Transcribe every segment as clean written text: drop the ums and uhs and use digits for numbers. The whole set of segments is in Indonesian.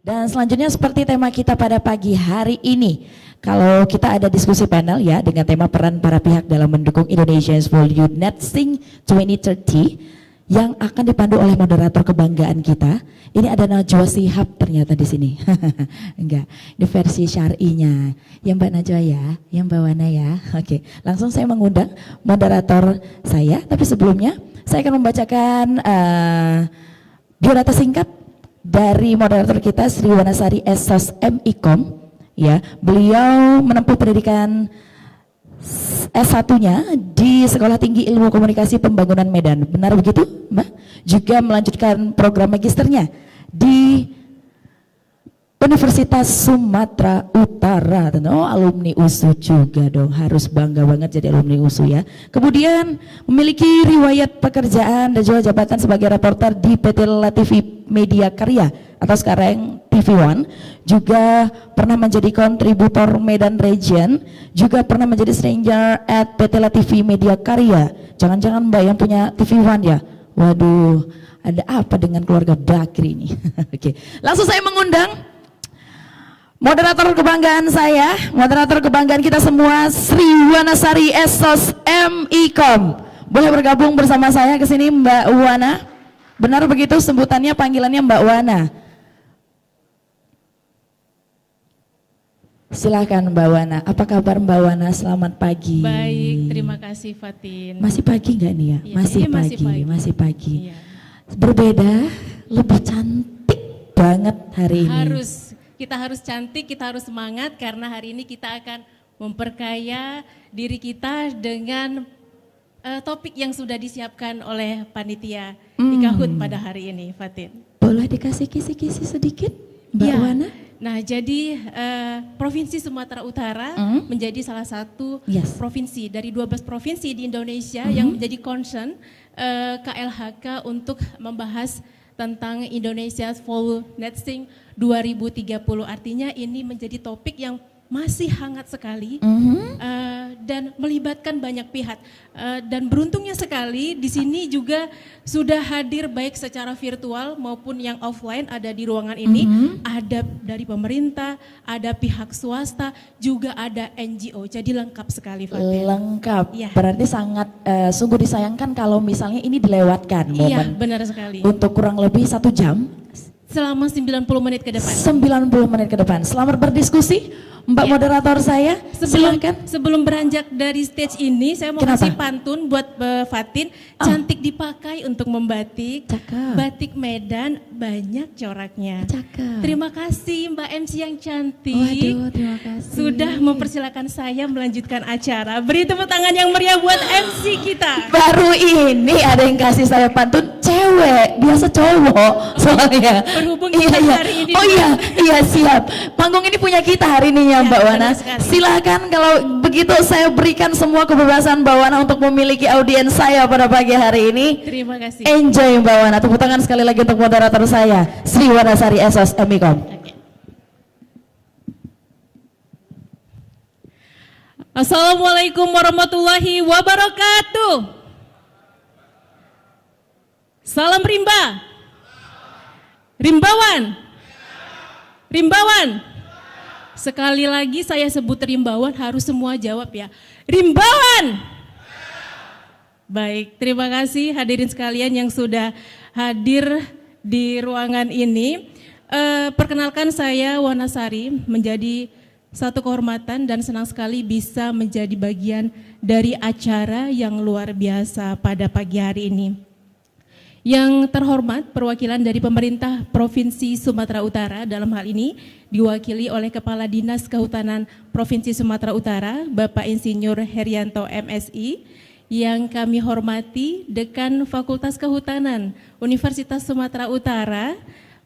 Dan selanjutnya seperti tema kita pada pagi hari ini, kalau kita ada diskusi panel ya dengan tema peran para pihak dalam mendukung Indonesia's World Youth Netsing 2030 yang akan dipandu oleh moderator kebanggaan kita. Ini ada Najwa Shihab ternyata di sini. Enggak, di versi syar'inya. Ya Mbak Najwa ya, ya Mbak Wana ya. Oke, langsung saya mengundang moderator saya, tapi sebelumnya saya akan membacakan biodata singkat dari moderator kita Sri Wanasari Esos MIKOM. Ya, beliau menempuh pendidikan S1-nya di Sekolah Tinggi Ilmu Komunikasi Pembangunan Medan. Benar begitu, Mbak? Juga melanjutkan program magisternya di Universitas Sumatera Utara. Oh, alumni USU juga dong, harus bangga banget jadi alumni USU ya. Kemudian memiliki riwayat pekerjaan dan juga jabatan sebagai reporter di PT Lela TV Media Karya atau sekarang TV One, juga pernah menjadi kontributor Medan Region, juga pernah menjadi stranger at PT Lela TV Media Karya. Jangan-jangan Mbak yang punya TV One ya? Waduh, ada apa dengan keluarga Bakri ini? Oke, langsung saya mengundang moderator kebanggaan saya, moderator kebanggaan kita semua, Sri Wanasari Esos MIKOM. Boleh bergabung bersama saya ke sini Mbak Wana? Benar begitu sebutannya, panggilannya Mbak Wana? Silakan Mbak Wana. Apa kabar Mbak Wana? Selamat pagi. Baik, terima kasih Fatin. Masih pagi nggak nih ya? Iya, masih pagi. Iya. Berbeda, lebih cantik banget hari ini. Kita harus cantik, kita harus semangat karena hari ini kita akan memperkaya diri kita dengan topik yang sudah disiapkan oleh panitia Ikahut pada hari ini, Fatin. Boleh dikasih kisi-kisi sedikit, Mbak Wana? Nah, jadi Provinsi Sumatera Utara menjadi salah satu provinsi dari 12 provinsi di Indonesia yang menjadi concern KLHK untuk membahas tentang Indonesia's World Netsing 2030. Artinya ini menjadi topik yang masih hangat sekali dan melibatkan banyak pihak. Dan beruntungnya sekali di sini juga sudah hadir baik secara virtual maupun yang offline ada di ruangan ini. Ada dari pemerintah, ada pihak swasta, juga ada NGO. Jadi lengkap sekali, Fatin. Lengkap. Ya. Berarti sangat sungguh disayangkan kalau misalnya ini dilewatkan momen. Iya, benar sekali. Untuk kurang lebih 1 jam. Selama 90 menit ke depan. 90 menit ke depan. Selamat berdiskusi, Mbak moderator saya. Silakan. Sebelum beranjak dari stage ini, saya mau kasih pantun buat Fatin. Cantik dipakai untuk membatik. Cakep. Batik Medan banyak coraknya. Cakep. Terima kasih Mbak MC yang cantik. Waduh, terima kasih. Sudah mempersilakan saya melanjutkan acara. Beri tepuk tangan yang meriah buat MC kita. Baru ini ada yang kasih saya pantun cewek, biasa cowok soalnya. Berhubung kita hari ini. Oh iya siap. Panggung ini punya kita hari ini ya Mbak Wana. Silakan kalau begitu saya berikan semua kebebasan Mbak Wana untuk memiliki audiens saya pada pagi hari ini. Terima kasih. Enjoy Mbak Wana. Tepuk tangan sekali lagi untuk moderator saya, Sri Wanasari Esos MIKOM. Assalamualaikum warahmatullahi wabarakatuh. Salam rimba. Rimbawan. Rimbawan. Sekali lagi saya sebut rimbawan, harus semua jawab ya. Rimbawan. Baik, terima kasih hadirin sekalian yang sudah hadir di ruangan ini. Perkenalkan saya Wanasari, menjadi satu kehormatan dan senang sekali bisa menjadi bagian dari acara yang luar biasa pada pagi hari ini. Yang terhormat, perwakilan dari pemerintah Provinsi Sumatera Utara dalam hal ini diwakili oleh Kepala Dinas Kehutanan Provinsi Sumatera Utara, Bapak Insinyur Herianto MSI, yang kami hormati Dekan Fakultas Kehutanan Universitas Sumatera Utara,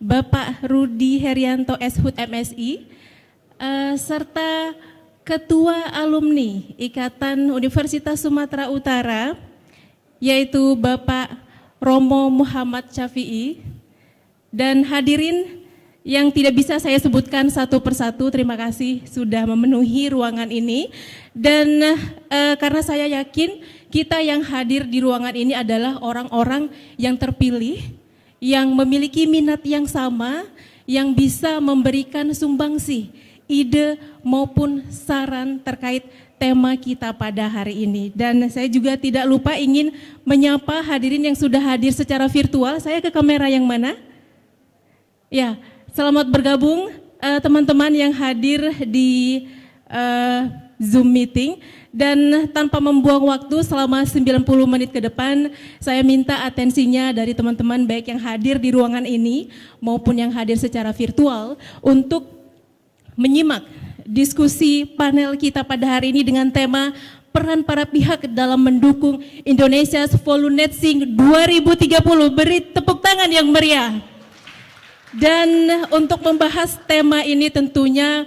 Bapak Rudi Herianto Shut MSI, serta Ketua Alumni Ikatan Universitas Sumatera Utara, yaitu Bapak Romo Muhammad Syafi'i, dan hadirin yang tidak bisa saya sebutkan satu persatu, terima kasih sudah memenuhi ruangan ini. Dan karena saya yakin kita yang hadir di ruangan ini adalah orang-orang yang terpilih, yang memiliki minat yang sama, yang bisa memberikan sumbangsi, ide maupun saran terkait tema kita pada hari ini. Dan saya juga tidak lupa ingin menyapa hadirin yang sudah hadir secara virtual. Saya ke kamera yang mana? Ya, selamat bergabung teman-teman yang hadir di Zoom meeting. Dan tanpa membuang waktu selama 90 menit ke depan, saya minta atensinya dari teman-teman baik yang hadir di ruangan ini maupun yang hadir secara virtual untuk menyimak diskusi panel kita pada hari ini dengan tema peran para pihak dalam mendukung Indonesia's Volunetsing 2030. Beri tepuk tangan yang meriah. Dan untuk membahas tema ini tentunya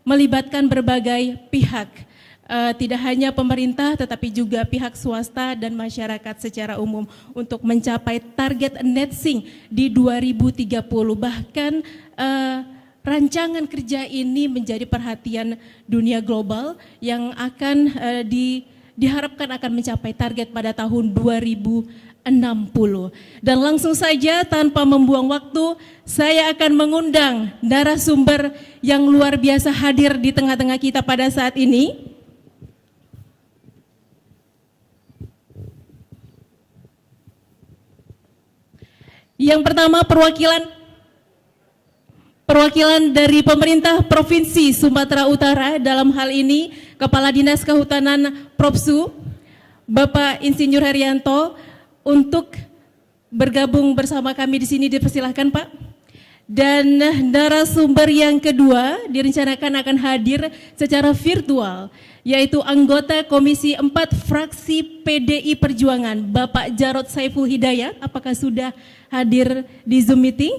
melibatkan berbagai pihak. Tidak hanya pemerintah tetapi juga pihak swasta dan masyarakat secara umum untuk mencapai target net sink di 2030. Bahkan rancangan kerja ini menjadi perhatian dunia global yang akan diharapkan akan mencapai target pada tahun 2060. Dan langsung saja tanpa membuang waktu, saya akan mengundang narasumber yang luar biasa hadir di tengah-tengah kita pada saat ini. Yang pertama perwakilan dari pemerintah Provinsi Sumatera Utara, dalam hal ini Kepala Dinas Kehutanan Propsu, Bapak Insinyur Herianto, untuk bergabung bersama kami di sini, dipersilahkan Pak. Dan narasumber yang kedua direncanakan akan hadir secara virtual, yaitu anggota Komisi 4 Fraksi PDI Perjuangan, Bapak Jarod Saiful Hidayat. Apakah sudah hadir di Zoom meeting?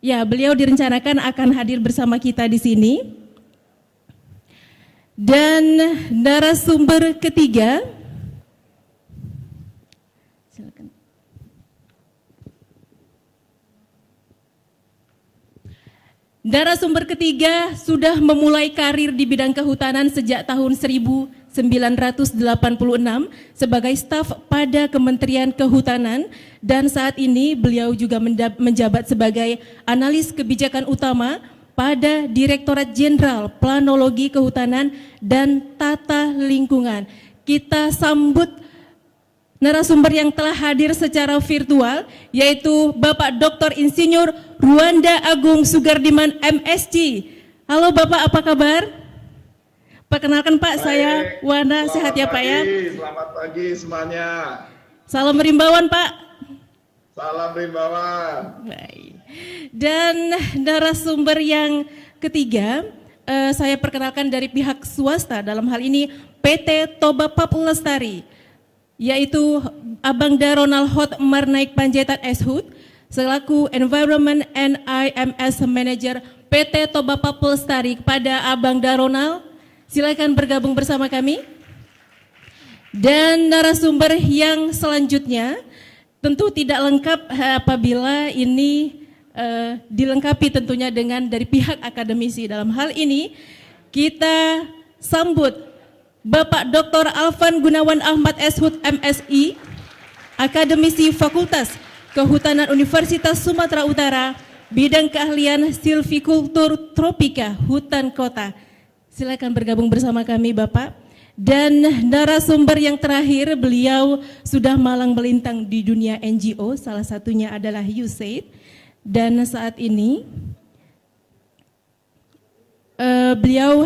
Ya, beliau direncanakan akan hadir bersama kita di sini. Dan narasumber ketiga, silakan. Narasumber ketiga sudah memulai karir di bidang kehutanan sejak tahun 1986 sebagai staf pada Kementerian Kehutanan, dan saat ini beliau juga menjabat sebagai analis kebijakan utama pada Direktorat Jenderal Planologi Kehutanan dan Tata Lingkungan. Kita sambut narasumber yang telah hadir secara virtual, yaitu Bapak Dr. Insinyur Ruanda Agung Sugardiman MSc. Halo Bapak, apa kabar? Perkenalkan Pak, baik, saya Wanda, sehat ya Pak ya? Selamat pagi semuanya. Salam rimbawan Pak. Salam rimbawan. Baik. Dan narasumber yang ketiga, saya perkenalkan dari pihak swasta, dalam hal ini PT Toba Papua Lestari, yaitu Abang Daronal Hot Marnaik Panjaitan Eshut, selaku Environment and IMS Manager PT Toba Papua Lestari. Kepada Abang Daronal, silakan bergabung bersama kami. Dan narasumber yang selanjutnya tentu tidak lengkap apabila ini dilengkapi tentunya dengan dari pihak akademisi. Dalam hal ini kita sambut Bapak Dr. Alvan Gunawan Ahmad Eshut MSI, akademisi Fakultas Kehutanan Universitas Sumatera Utara, bidang keahlian silvikultur tropika, hutan kota. Silakan bergabung bersama kami Bapak. Dan narasumber yang terakhir, beliau sudah malang melintang di dunia NGO, salah satunya adalah USAID, dan saat ini beliau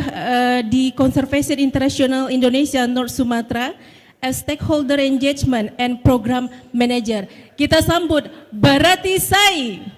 di Conservation International Indonesia North Sumatra as Stakeholder Engagement and Program Manager. Kita sambut Barati Sai.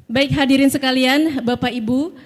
Baik hadirin sekalian, Bapak Ibu,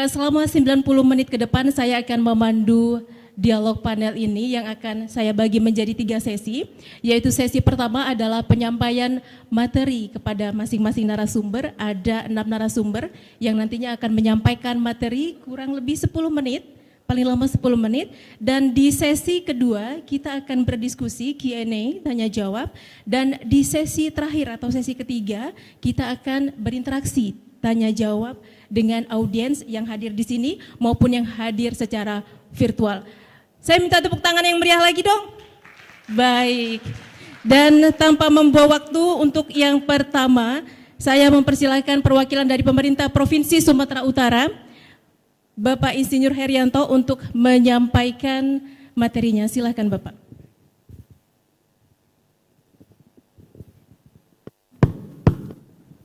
selama 90 menit ke depan saya akan memandu dialog panel ini yang akan saya bagi menjadi 3 sesi, yaitu sesi pertama adalah penyampaian materi kepada masing-masing narasumber. Ada 6 narasumber yang nantinya akan menyampaikan materi kurang lebih 10 menit, paling lama 10 menit, dan di sesi kedua kita akan berdiskusi Q&A, tanya jawab, dan di sesi terakhir atau sesi ketiga kita akan berinteraksi, tanya jawab dengan audiens yang hadir di sini maupun yang hadir secara virtual. Saya minta tepuk tangan yang meriah lagi dong. Baik. Dan tanpa membuang waktu untuk yang pertama, saya mempersilahkan perwakilan dari pemerintah Provinsi Sumatera Utara, Bapak Insinyur Herianto, untuk menyampaikan materinya. Silakan Bapak.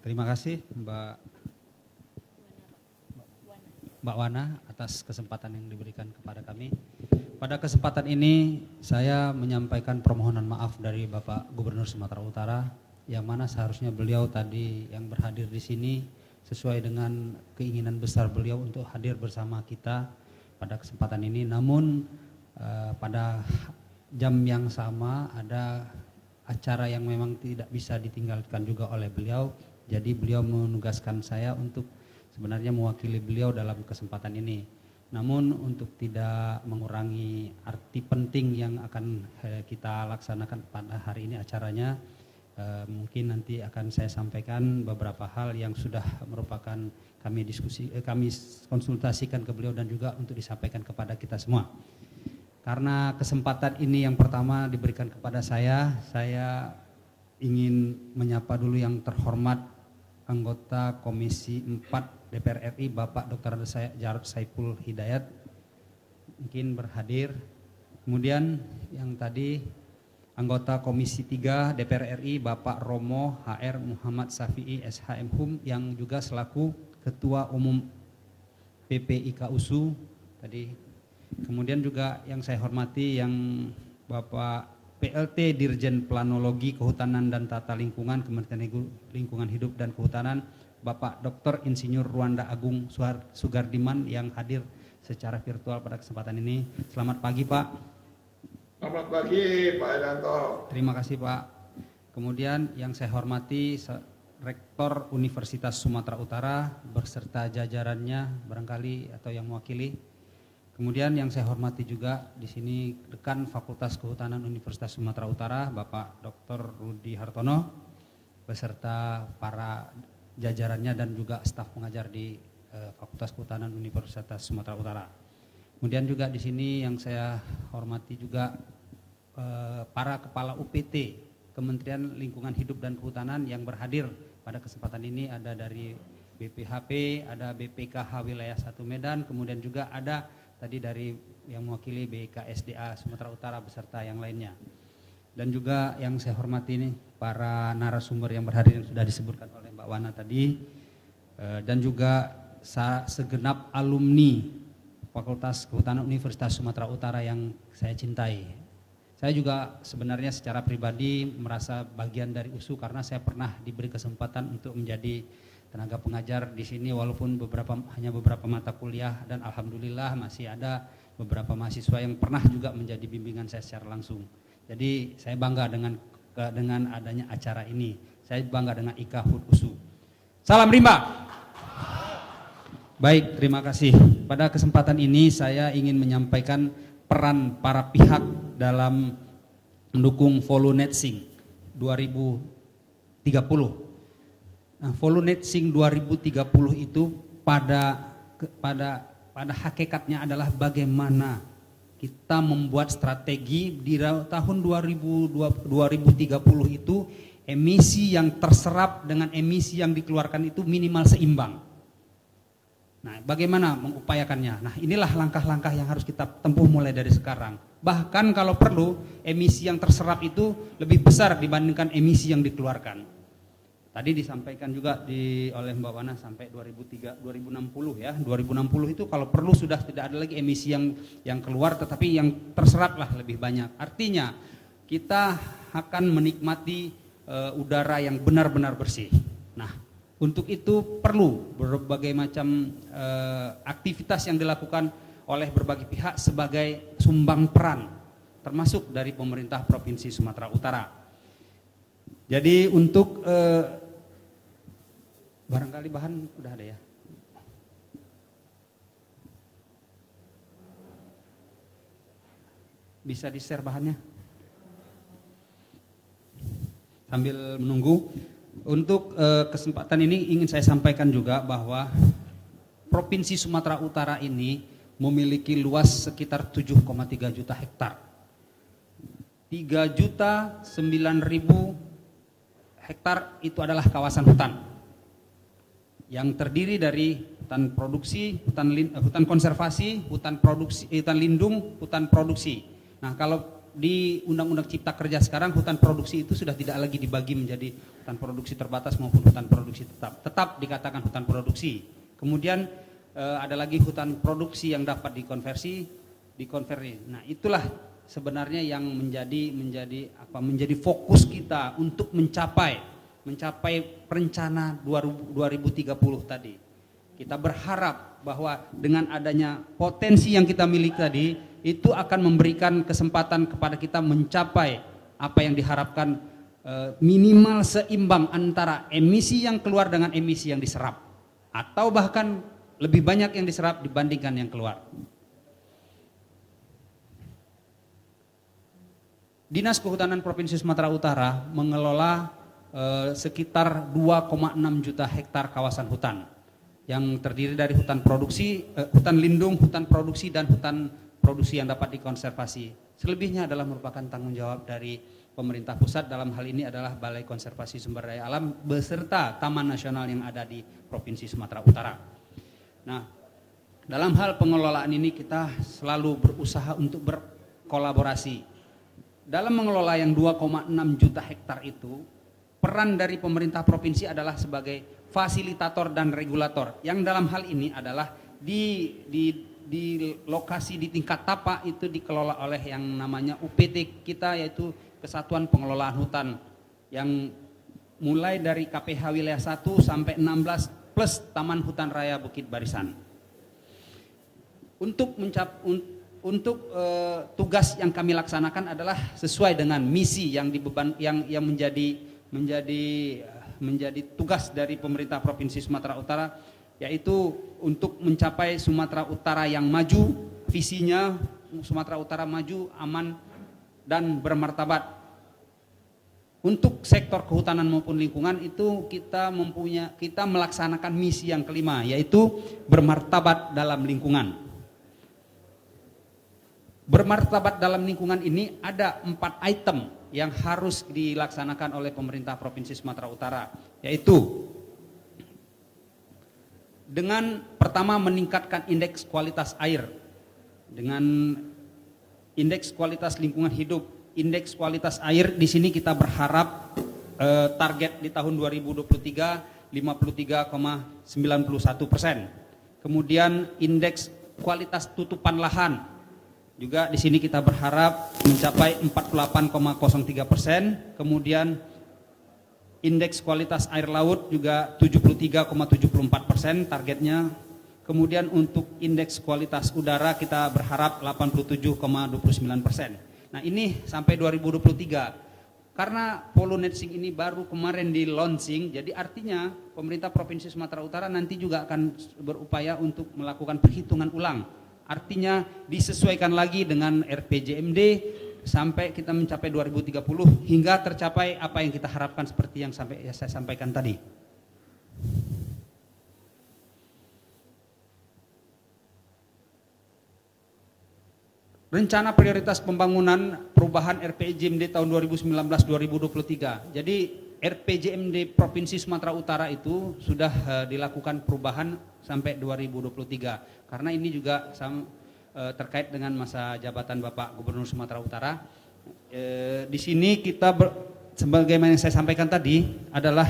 Terima kasih Mbak Wana atas kesempatan yang diberikan kepada kami. Pada kesempatan ini saya menyampaikan permohonan maaf dari Bapak Gubernur Sumatera Utara, yang mana seharusnya beliau tadi yang berhadir di sini sesuai dengan keinginan besar beliau untuk hadir bersama kita pada kesempatan ini. Namun pada jam yang sama ada acara yang memang tidak bisa ditinggalkan juga oleh beliau. Jadi beliau menugaskan saya untuk sebenarnya mewakili beliau dalam kesempatan ini. Namun untuk tidak mengurangi arti penting yang akan kita laksanakan pada hari ini acaranya, mungkin nanti akan saya sampaikan beberapa hal yang sudah merupakan kami konsultasikan ke beliau dan juga untuk disampaikan kepada kita semua. Karena kesempatan ini yang pertama diberikan kepada saya ingin menyapa dulu yang terhormat anggota Komisi 4 DPR RI, Bapak Dr. Jarod Saiful Hidayat, mungkin berhadir. Kemudian yang tadi anggota Komisi 3 DPR RI, Bapak Romo HR Muhammad Safi'i SHM Hum, yang juga selaku Ketua Umum PPIK USU tadi. Kemudian juga yang saya hormati yang Bapak PLT Dirjen Planologi Kehutanan dan Tata Lingkungan Kementerian Lingkungan Hidup dan Kehutanan, Bapak Dr. Insinyur Ruanda Agung Sugardiman yang hadir secara virtual pada kesempatan ini. Selamat pagi Pak. Selamat pagi Pak Herianto. Terima kasih Pak. Kemudian yang saya hormati Rektor Universitas Sumatera Utara berserta jajarannya barangkali atau yang mewakili. Kemudian yang saya hormati juga di sini Dekan Fakultas Kehutanan Universitas Sumatera Utara, Bapak Dr. Rudi Hartono beserta para jajarannya dan juga staf pengajar di Fakultas Kehutanan Universitas Sumatera Utara. Kemudian juga di sini yang saya hormati juga para kepala UPT Kementerian Lingkungan Hidup dan Kehutanan yang berhadir pada kesempatan ini, ada dari BPHP, ada BPKH Wilayah 1 Medan, kemudian juga ada tadi dari yang mewakili BKSDA Sumatera Utara beserta yang lainnya. Dan juga yang saya hormati ini para narasumber yang berhadir yang sudah disebutkan oleh Mbak Wana tadi, dan juga segenap alumni Fakultas Kehutanan Universitas Sumatera Utara yang saya cintai. Saya juga sebenarnya secara pribadi merasa bagian dari USU karena saya pernah diberi kesempatan untuk menjadi tenaga pengajar di sini walaupun hanya beberapa mata kuliah, dan alhamdulillah masih ada beberapa mahasiswa yang pernah juga menjadi bimbingan saya secara langsung. Jadi saya bangga dengan adanya acara ini. Saya bangga dengan IKA HUT USU. Salam rimba. Baik, terima kasih. Pada kesempatan ini saya ingin menyampaikan peran para pihak dalam mendukung Volunetsing 2030. Nah, Volunetsing 2030 itu pada hakikatnya adalah bagaimana kita membuat strategi di tahun 2030 itu emisi yang terserap dengan emisi yang dikeluarkan itu minimal seimbang. Nah, bagaimana mengupayakannya? Nah, inilah langkah-langkah yang harus kita tempuh mulai dari sekarang. Bahkan kalau perlu emisi yang terserap itu lebih besar dibandingkan emisi yang dikeluarkan. Tadi disampaikan juga oleh Mbak Wana sampai 2060 ya. 2060 itu kalau perlu sudah tidak ada lagi emisi yang keluar, tetapi yang terserap lah lebih banyak. Artinya kita akan menikmati udara yang benar-benar bersih. Nah, untuk itu perlu berbagai macam aktivitas yang dilakukan oleh berbagai pihak sebagai sumbang peran, termasuk dari pemerintah Provinsi Sumatera Utara. Jadi untuk barangkali bahan udah ada ya. Bisa di-share bahannya? Sambil menunggu, untuk kesempatan ini ingin saya sampaikan juga bahwa Provinsi Sumatera Utara ini memiliki luas sekitar 7,3 juta hektar. 3.009.000 hektar itu adalah kawasan hutan yang terdiri dari hutan produksi, hutan konservasi, hutan produksi, hutan lindung, hutan produksi. Nah, kalau di Undang-Undang Cipta Kerja sekarang hutan produksi itu sudah tidak lagi dibagi menjadi hutan produksi terbatas maupun hutan produksi tetap dikatakan hutan produksi. Kemudian ada lagi hutan produksi yang dapat dikonversi. Nah, itulah sebenarnya yang menjadi fokus kita untuk mencapai rencana 2030 tadi. Kita berharap bahwa dengan adanya potensi yang kita miliki tadi, itu akan memberikan kesempatan kepada kita mencapai apa yang diharapkan, minimal seimbang antara emisi yang keluar dengan emisi yang diserap, atau bahkan lebih banyak yang diserap dibandingkan yang keluar. Dinas Kehutanan Provinsi Sumatera Utara mengelola sekitar 2,6 juta hektar kawasan hutan yang terdiri dari hutan produksi, hutan lindung, hutan produksi, dan hutan produksi yang dapat dikonservasi. Selebihnya adalah merupakan tanggung jawab dari pemerintah pusat, dalam hal ini adalah Balai Konservasi Sumber Daya Alam beserta Taman Nasional yang ada di Provinsi Sumatera Utara. Nah, dalam hal pengelolaan ini kita selalu berusaha untuk berkolaborasi. Dalam mengelola yang 2,6 juta hektar itu, peran dari pemerintah provinsi adalah sebagai fasilitator dan regulator, yang dalam hal ini adalah di lokasi di tingkat tapak itu dikelola oleh yang namanya UPT kita, yaitu Kesatuan Pengelolaan Hutan, yang mulai dari KPH wilayah 1 sampai 16 plus Taman Hutan Raya Bukit Barisan. Tugas yang kami laksanakan adalah sesuai dengan misi yang menjadi tugas dari pemerintah Provinsi Sumatera Utara, yaitu untuk mencapai Sumatera Utara yang maju. Visinya Sumatera Utara maju, aman, dan bermartabat. Untuk sektor kehutanan maupun lingkungan itu kita melaksanakan misi yang kelima, yaitu bermartabat dalam lingkungan. Bermartabat dalam lingkungan ini ada 4 item yang harus dilaksanakan oleh pemerintah Provinsi Sumatera Utara, yaitu dengan pertama meningkatkan indeks kualitas air, dengan indeks kualitas lingkungan hidup, indeks kualitas air di sini kita berharap target di tahun 2023 53,91%. Kemudian indeks kualitas tutupan lahan juga di sini kita berharap mencapai 48,03%. Kemudian indeks kualitas air laut juga 73,74% targetnya. Kemudian untuk indeks kualitas udara kita berharap 87,29%. Nah, ini sampai 2023. Karena Polunet-Sing ini baru kemarin di launching, jadi artinya pemerintah Provinsi Sumatera Utara nanti juga akan berupaya untuk melakukan perhitungan ulang. Artinya disesuaikan lagi dengan RPJMD sampai kita mencapai 2030 hingga tercapai apa yang kita harapkan seperti yang saya sampaikan tadi. Rencana prioritas pembangunan perubahan RPJMD tahun 2019-2023. Jadi RPJMD Provinsi Sumatera Utara itu sudah dilakukan perubahan sampai 2023. Karena ini juga terkait dengan masa jabatan Bapak Gubernur Sumatera Utara. Di sini kita sebagaimana yang saya sampaikan tadi adalah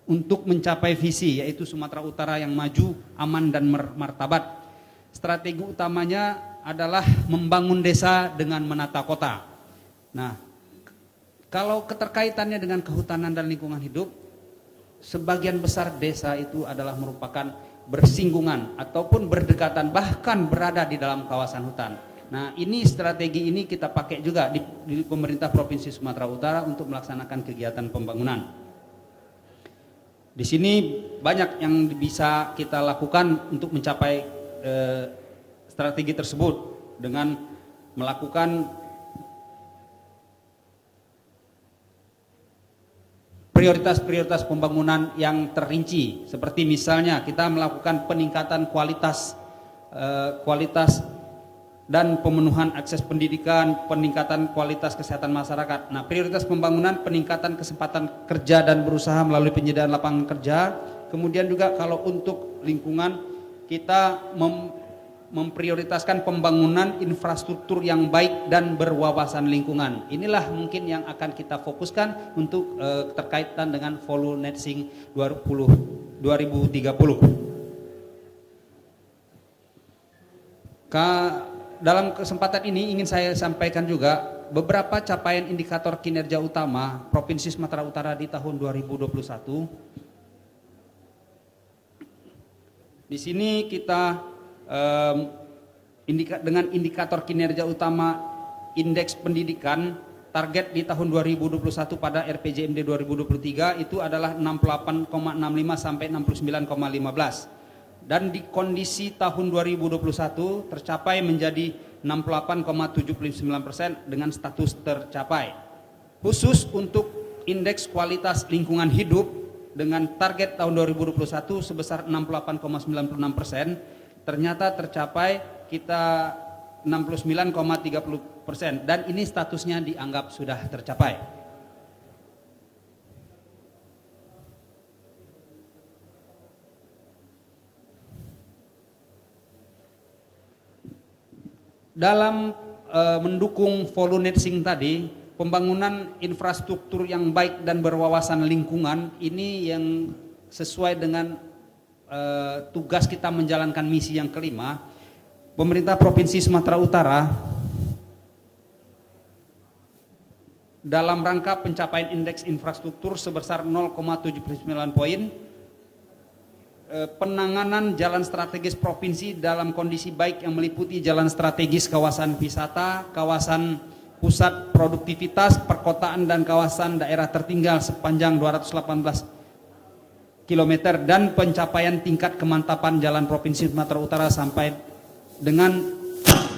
untuk mencapai visi, yaitu Sumatera Utara yang maju, aman, dan martabat. Strategi utamanya adalah membangun desa dengan menata kota. Nah, kalau keterkaitannya dengan kehutanan dan lingkungan hidup, sebagian besar desa itu adalah merupakan bersinggungan ataupun berdekatan, bahkan berada di dalam kawasan hutan. Nah, ini strategi ini kita pakai juga di pemerintah Provinsi Sumatera Utara untuk melaksanakan kegiatan pembangunan. Di sini banyak yang bisa kita lakukan untuk mencapai strategi tersebut dengan melakukan prioritas-prioritas pembangunan yang terinci, seperti misalnya kita melakukan peningkatan kualitas dan pemenuhan akses pendidikan, peningkatan kualitas kesehatan masyarakat. Nah, prioritas pembangunan, peningkatan kesempatan kerja dan berusaha melalui penyediaan lapangan kerja. Kemudian juga kalau untuk lingkungan, kita memprioritaskan pembangunan infrastruktur yang baik dan berwawasan lingkungan. Inilah mungkin yang akan kita fokuskan untuk terkaitan dengan Volunetzing 2030. Dalam kesempatan ini ingin saya sampaikan juga beberapa capaian indikator kinerja utama Provinsi Sumatera Utara di tahun 2021. Di sini kita dengan indikator kinerja utama indeks pendidikan, target di tahun 2021 pada RPJMD 2023 itu adalah 68,65 sampai 69,15. Dan di kondisi tahun 2021 tercapai menjadi 68,79% dengan status tercapai. Khusus untuk indeks kualitas lingkungan hidup dengan target tahun 2021 sebesar 68,96%, ternyata tercapai kita 69,30% dan ini statusnya dianggap sudah tercapai. Dalam mendukung Volunetzing tadi, pembangunan infrastruktur yang baik dan berwawasan lingkungan ini yang sesuai dengan tugas kita menjalankan misi yang kelima. Pemerintah Provinsi Sumatera Utara dalam rangka pencapaian indeks infrastruktur sebesar 0,79 poin, penanganan jalan strategis provinsi dalam kondisi baik yang meliputi jalan strategis kawasan wisata, kawasan pusat produktivitas, perkotaan dan kawasan daerah tertinggal sepanjang 218 km dan pencapaian tingkat kemantapan jalan Provinsi Sumatera Utara sampai dengan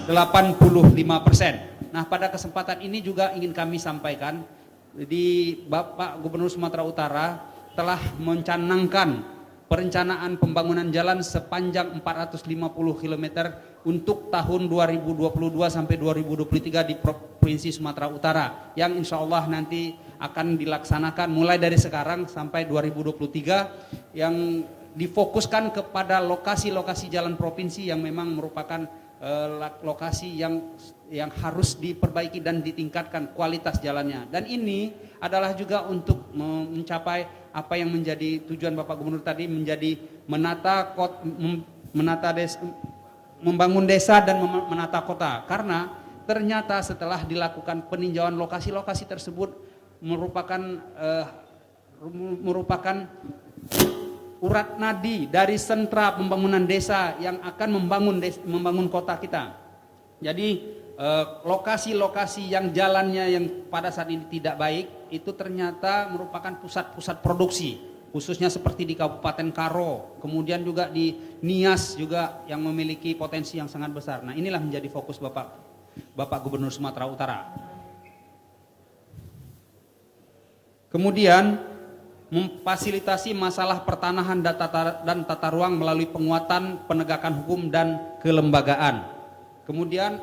85%. Nah, pada kesempatan ini juga ingin kami sampaikan di Bapak Gubernur Sumatera Utara telah mencanangkan perencanaan pembangunan jalan sepanjang 450 km untuk tahun 2022 sampai 2023 di Provinsi Sumatera Utara yang insya Allah nanti akan dilaksanakan mulai dari sekarang sampai 2023 yang difokuskan kepada lokasi-lokasi jalan provinsi yang memang merupakan lokasi yang harus diperbaiki dan ditingkatkan kualitas jalannya. Dan ini adalah juga untuk mencapai apa yang menjadi tujuan Bapak Gubernur tadi, menjadi membangun desa dan menata kota. Karena ternyata setelah dilakukan peninjauan lokasi-lokasi tersebut merupakan urat nadi dari sentra pembangunan desa yang akan membangun kota kita. Jadi lokasi-lokasi yang jalannya yang pada saat ini tidak baik itu ternyata merupakan pusat-pusat produksi, khususnya seperti di Kabupaten Karo, kemudian juga di Nias juga yang memiliki potensi yang sangat besar. Nah, inilah menjadi fokus Bapak Gubernur Sumatera Utara. Kemudian memfasilitasi masalah pertanahan dan tata ruang melalui penguatan penegakan hukum dan kelembagaan. Kemudian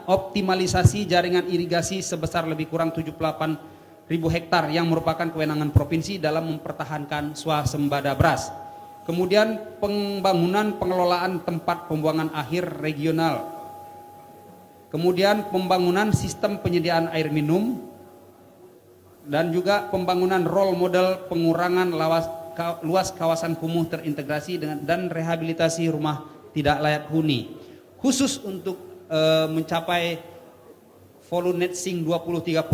optimalisasi jaringan irigasi sebesar lebih kurang 78.000 hektar yang merupakan kewenangan provinsi dalam mempertahankan swasembada beras. Kemudian pembangunan pengelolaan tempat pembuangan akhir regional. Kemudian pembangunan sistem penyediaan air minum dan juga pembangunan role model pengurangan luas kawasan kumuh terintegrasi dan rehabilitasi rumah tidak layak huni. Khusus untuk mencapai Volunetzing 2030,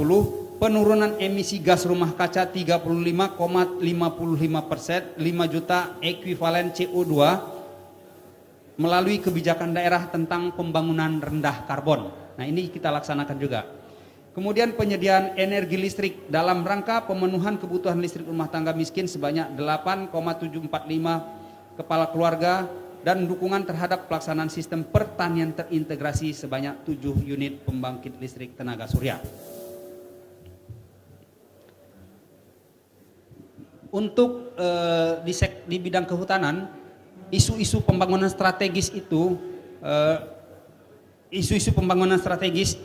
penurunan emisi gas rumah kaca 35,55%, 5 juta ekuivalen CO2 melalui kebijakan daerah tentang pembangunan rendah karbon. Nah, ini kita laksanakan juga. Kemudian penyediaan energi listrik dalam rangka pemenuhan kebutuhan listrik rumah tangga miskin sebanyak 8,745 kepala keluarga dan dukungan terhadap pelaksanaan sistem pertanian terintegrasi sebanyak 7 unit pembangkit listrik tenaga surya. Untuk di bidang kehutanan, isu-isu pembangunan strategis itu, isu-isu pembangunan strategis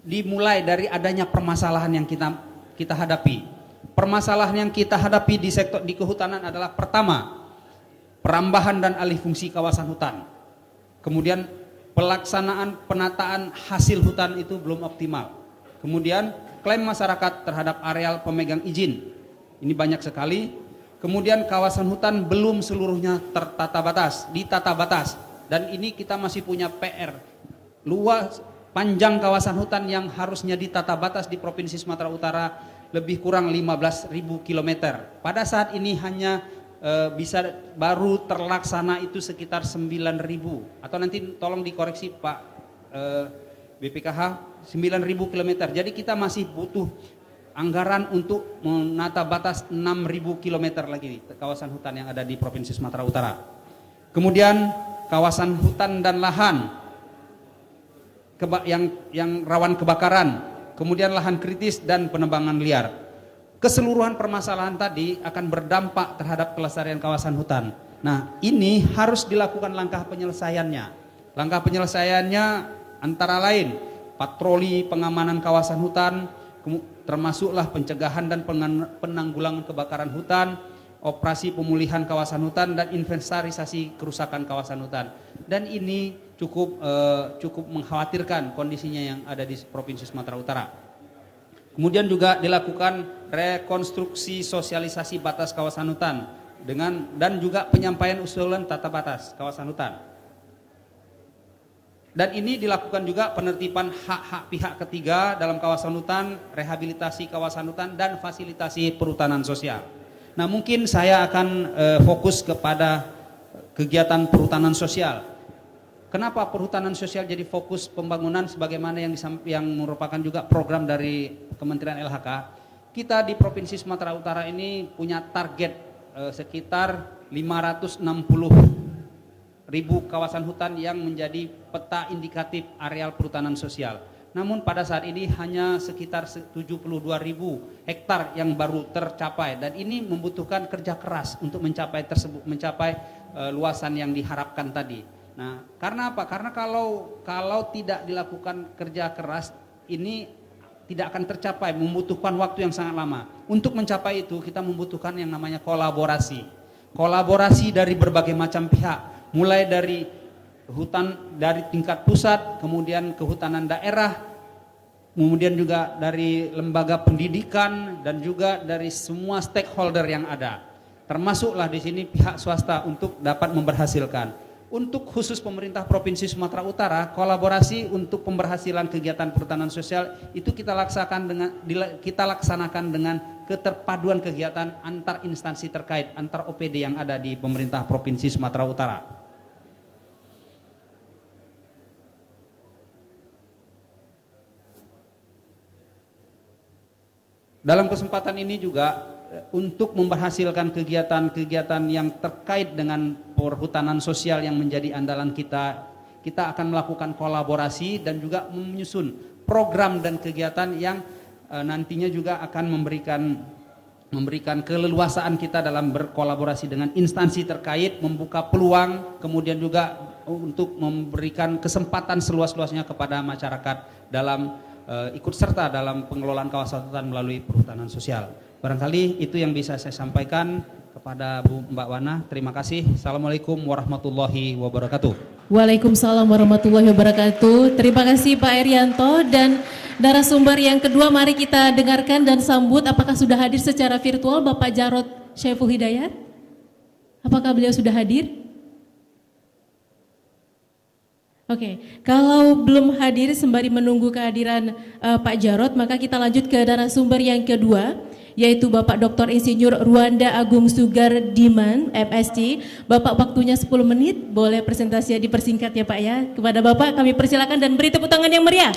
dimulai dari adanya permasalahan yang kita hadapi. Permasalahan yang kita hadapi di sektor di kehutanan adalah pertama, perambahan dan alih fungsi kawasan hutan. Kemudian pelaksanaan penataan hasil hutan itu belum optimal. Kemudian klaim masyarakat terhadap areal pemegang izin. Ini banyak sekali. Kemudian kawasan hutan belum seluruhnya ditata batas. Dan ini kita masih punya PR. Luas panjang kawasan hutan yang harusnya ditata batas di Provinsi Sumatera Utara lebih kurang 15.000 km. Pada saat ini hanya bisa baru terlaksana itu sekitar 9.000, atau nanti tolong dikoreksi Pak BPKH, 9.000 km. Jadi kita masih butuh anggaran untuk menata batas 6.000 km lagi kawasan hutan yang ada di Provinsi Sumatera Utara. Kemudian kawasan hutan dan lahan yang rawan kebakaran, kemudian lahan kritis dan penebangan liar. Keseluruhan permasalahan tadi akan berdampak terhadap kelestarian kawasan hutan. Nah, ini harus dilakukan langkah penyelesaiannya. Langkah penyelesaiannya antara lain patroli pengamanan kawasan hutan, termasuklah pencegahan dan penanggulangan kebakaran hutan, operasi pemulihan kawasan hutan, dan inventarisasi kerusakan kawasan hutan. Dan ini cukup mengkhawatirkan kondisinya yang ada di Provinsi Sumatera Utara. Kemudian juga dilakukan rekonstruksi sosialisasi batas kawasan hutan dan juga penyampaian usulan tata batas kawasan hutan. Dan ini dilakukan juga penertiban hak-hak pihak ketiga dalam kawasan hutan, rehabilitasi kawasan hutan, dan fasilitasi perhutanan sosial. Nah, mungkin saya akan fokus kepada kegiatan perhutanan sosial. Kenapa perhutanan sosial jadi fokus pembangunan sebagaimana yang merupakan juga program dari Kementerian LHK? Kita di Provinsi Sumatera Utara ini punya target sekitar 560.000 kawasan hutan yang menjadi peta indikatif areal perhutanan sosial. Namun pada saat ini hanya sekitar 72.000 hektar yang baru tercapai, dan ini membutuhkan kerja keras untuk mencapai luasan yang diharapkan tadi. Nah, karena apa? Karena kalau tidak dilakukan kerja keras, ini tidak akan tercapai, membutuhkan waktu yang sangat lama. Untuk mencapai itu kita membutuhkan yang namanya kolaborasi. Kolaborasi dari berbagai macam pihak, mulai dari hutan dari tingkat pusat, kemudian kehutanan daerah, kemudian juga dari lembaga pendidikan, dan juga dari semua stakeholder yang ada. Termasuklah di sini pihak swasta untuk dapat memberhasilkan. Untuk khusus pemerintah Provinsi Sumatera Utara, kolaborasi untuk pemberhasilan kegiatan perhutanan sosial itu kita laksanakan dengan keterpaduan kegiatan antar instansi terkait, antar OPD yang ada di pemerintah Provinsi Sumatera Utara. Dalam kesempatan ini juga untuk memberhasilkan kegiatan-kegiatan yang terkait dengan perhutanan sosial yang menjadi andalan kita akan melakukan kolaborasi dan juga menyusun program dan kegiatan yang nantinya juga akan memberikan keleluasaan kita dalam berkolaborasi dengan instansi terkait, membuka peluang, kemudian juga untuk memberikan kesempatan seluas-luasnya kepada masyarakat dalam ikut serta dalam pengelolaan kawasan hutan melalui perhutanan sosial. Barangkali itu yang bisa saya sampaikan kepada Mbak Wana. Terima kasih. Assalamualaikum warahmatullahi wabarakatuh. Waalaikumsalam warahmatullahi wabarakatuh. Terima kasih Pak Erianto, dan narasumber yang kedua mari kita dengarkan dan sambut. Apakah sudah hadir secara virtual Bapak Jarod Syaiful Hidayat? Apakah beliau sudah hadir? Oke, kalau belum hadir sembari menunggu kehadiran Pak Jarod, maka kita lanjut ke narasumber yang kedua, yaitu Bapak Dr. Insinyur Ruanda Agung Sugar Diman, MSc. Bapak waktunya 10 menit, boleh presentasinya dipersingkat ya Pak ya. Kepada Bapak kami persilakan dan beri tepuk tangan yang meriah.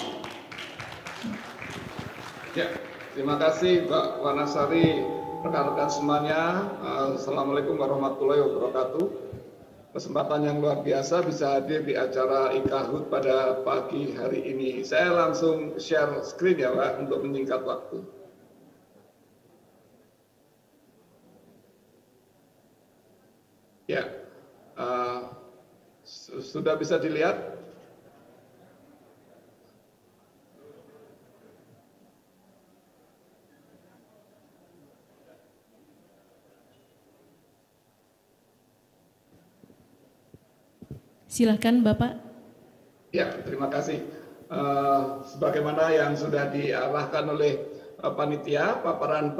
Ya, terima kasih Mbak Wanasari, rekan-rekan semuanya. Assalamualaikum warahmatullahi wabarakatuh. Kesempatan yang luar biasa bisa hadir di acara IKHUT pada pagi hari ini. Saya langsung share screen ya Pak untuk menyingkat waktu. Ya, sudah bisa dilihat? Silakan Bapak. Ya, terima kasih. Sebagaimana yang sudah diarahkan oleh panitia, paparan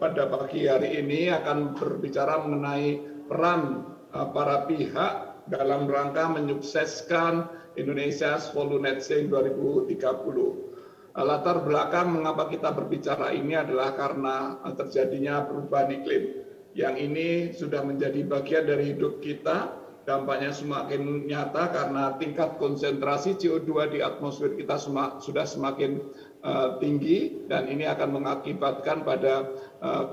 pada pagi hari ini akan berbicara mengenai peran para pihak dalam rangka menyukseskan Indonesia Swallow Net Zero 2030. Latar belakang mengapa kita berbicara ini adalah karena terjadinya perubahan iklim. Yang ini sudah menjadi bagian dari hidup kita. Dampaknya semakin nyata karena tingkat konsentrasi CO2 di atmosfer kita sudah semakin tinggi, dan ini akan mengakibatkan pada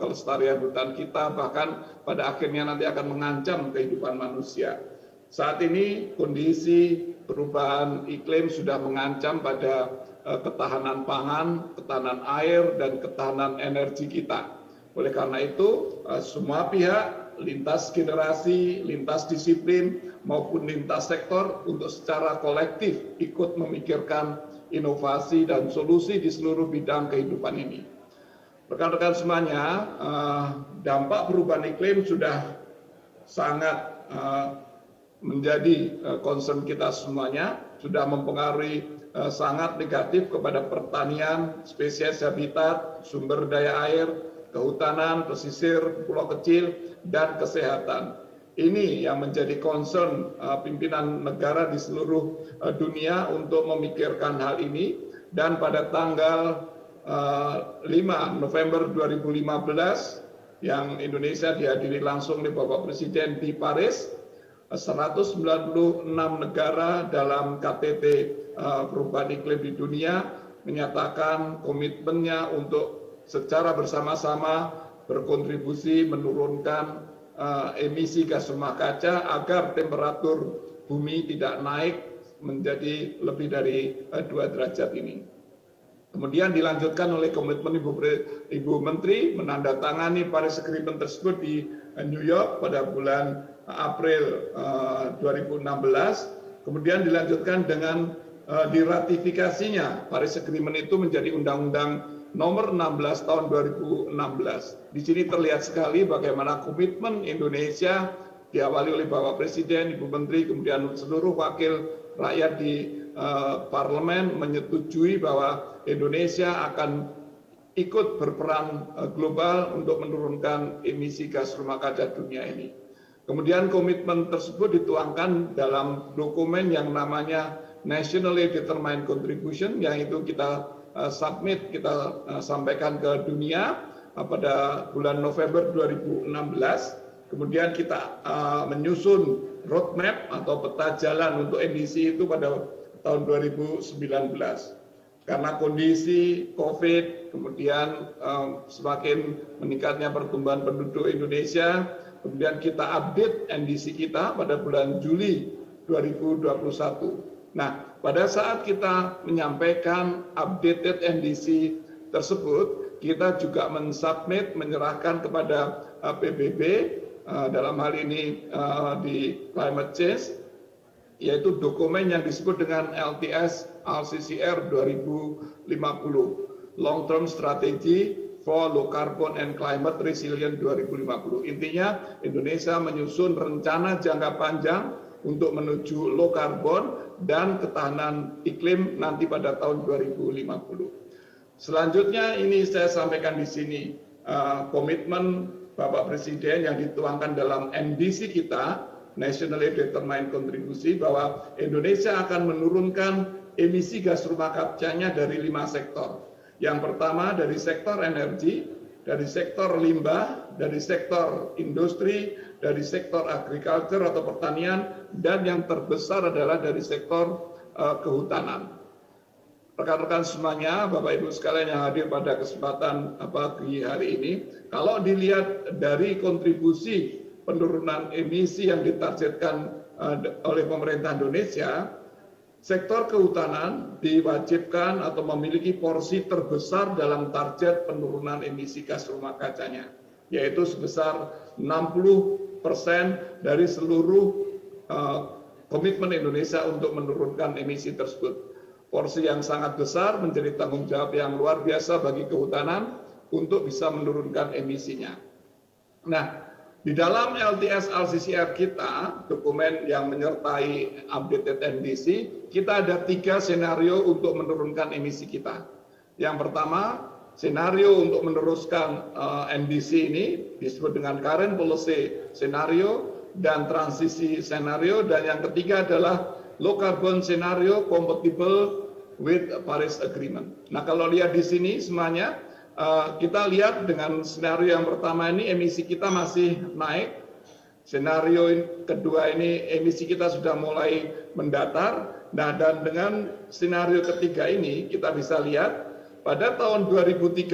kelestarian hutan kita, bahkan pada akhirnya nanti akan mengancam kehidupan manusia. Saat ini kondisi perubahan iklim sudah mengancam pada ketahanan pangan, ketahanan air, dan ketahanan energi kita. Oleh karena itu, semua pihak, lintas generasi, lintas disiplin, maupun lintas sektor untuk secara kolektif ikut memikirkan inovasi dan solusi di seluruh bidang kehidupan ini. Rekan-rekan semuanya, dampak perubahan iklim sudah sangat menjadi concern kita semuanya, sudah mempengaruhi sangat negatif kepada pertanian, spesies habitat, sumber daya air, kehutanan, pesisir, pulau kecil, dan kesehatan. Ini yang menjadi concern pimpinan negara di seluruh dunia untuk memikirkan hal ini, dan pada tanggal 5 November 2015 yang Indonesia dihadiri langsung oleh Bapak Presiden di Paris, 196 negara dalam KTT perubahan iklim di dunia menyatakan komitmennya untuk secara bersama-sama berkontribusi menurunkan emisi gas rumah kaca agar temperatur bumi tidak naik menjadi lebih dari 2 derajat ini. Kemudian dilanjutkan oleh komitmen Ibu Menteri menandatangani Paris Agreement tersebut di New York pada bulan April 2016. Kemudian dilanjutkan dengan diratifikasinya Paris Agreement itu menjadi undang-undang nomor 16 tahun 2016. Di sini terlihat sekali bagaimana komitmen Indonesia diawali oleh Bapak Presiden, Ibu Menteri, kemudian seluruh wakil rakyat di parlemen menyetujui bahwa Indonesia akan ikut berperan global untuk menurunkan emisi gas rumah kaca dunia ini. Kemudian komitmen tersebut dituangkan dalam dokumen yang namanya Nationally Determined Contribution, yang itu kita submit, kita sampaikan ke dunia pada bulan November 2016. Kemudian kita menyusun roadmap atau peta jalan untuk emisi itu pada tahun 2019. Karena kondisi COVID, kemudian semakin meningkatnya pertumbuhan penduduk Indonesia, kemudian kita update NDC kita pada bulan Juli 2021. Nah, pada saat kita menyampaikan updated NDC tersebut, kita juga mensubmit, menyerahkan kepada PBB, dalam hal ini di climate change, yaitu dokumen yang disebut dengan LTS LCCR 2050, Long Term Strategy for Low Carbon and Climate Resilient 2050. Intinya Indonesia menyusun rencana jangka panjang untuk menuju low carbon dan ketahanan iklim nanti pada tahun 2050. Selanjutnya ini saya sampaikan di sini komitmen Bapak Presiden yang dituangkan dalam NDC kita, Nationally Determined Contribution, bahwa Indonesia akan menurunkan emisi gas rumah kacanya dari 5 sektor. Yang pertama dari sektor energi, dari sektor limbah, dari sektor industri, dari sektor agriculture atau pertanian, dan yang terbesar adalah dari sektor kehutanan. Rekan-rekan semuanya, Bapak Ibu sekalian yang hadir pada kesempatan pagi hari ini, kalau dilihat dari kontribusi penurunan emisi yang ditargetkan oleh pemerintah Indonesia, sektor kehutanan diwajibkan atau memiliki porsi terbesar dalam target penurunan emisi gas rumah kacanya, yaitu sebesar 60% dari seluruh komitmen Indonesia untuk menurunkan emisi tersebut. Porsi yang sangat besar menjadi tanggung jawab yang luar biasa bagi kehutanan untuk bisa menurunkan emisinya. Nah, di dalam LTS LCCR kita, dokumen yang menyertai updated NDC, kita ada 3 senario untuk menurunkan emisi kita. Yang pertama, senario untuk meneruskan NDC ini disebut dengan current policy scenario dan transisi senario, dan yang ketiga adalah low carbon scenario compatible with Paris Agreement. Nah, kalau lihat di sini semuanya, kita lihat dengan senario yang pertama ini emisi kita masih naik. Senario kedua ini emisi kita sudah mulai mendatar. Nah, dan dengan senario ketiga ini kita bisa lihat pada tahun 2030,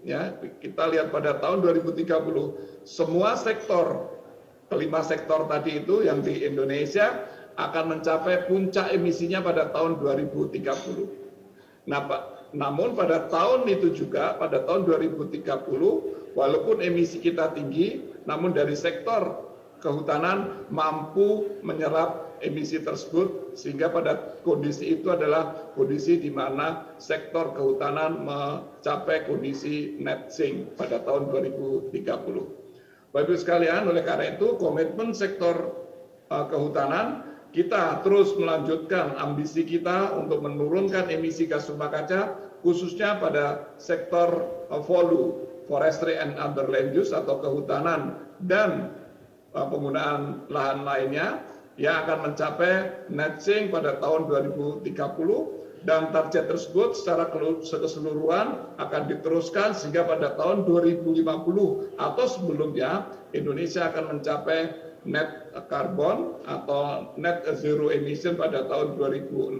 ya, kita lihat pada tahun 2030 semua sektor, kelima sektor tadi itu yang di Indonesia akan mencapai puncak emisinya pada tahun 2030. Nah, namun pada tahun itu juga, pada tahun 2030, walaupun emisi kita tinggi, namun dari sektor kehutanan mampu menyerap emisi tersebut, sehingga pada kondisi itu adalah kondisi di mana sektor kehutanan mencapai kondisi net sink pada tahun 2030. Bapak Ibu sekalian, oleh karena itu komitmen sektor kehutanan, kita terus melanjutkan ambisi kita untuk menurunkan emisi gas rumah kaca, khususnya pada sektor VOLU, Forestry and Other Land Use atau kehutanan dan penggunaan lahan lainnya, yang akan mencapai net sink pada tahun 2030, dan target tersebut secara keseluruhan akan diteruskan sehingga pada tahun 2050 atau sebelumnya Indonesia akan mencapai net carbon atau net zero emission pada tahun 2060.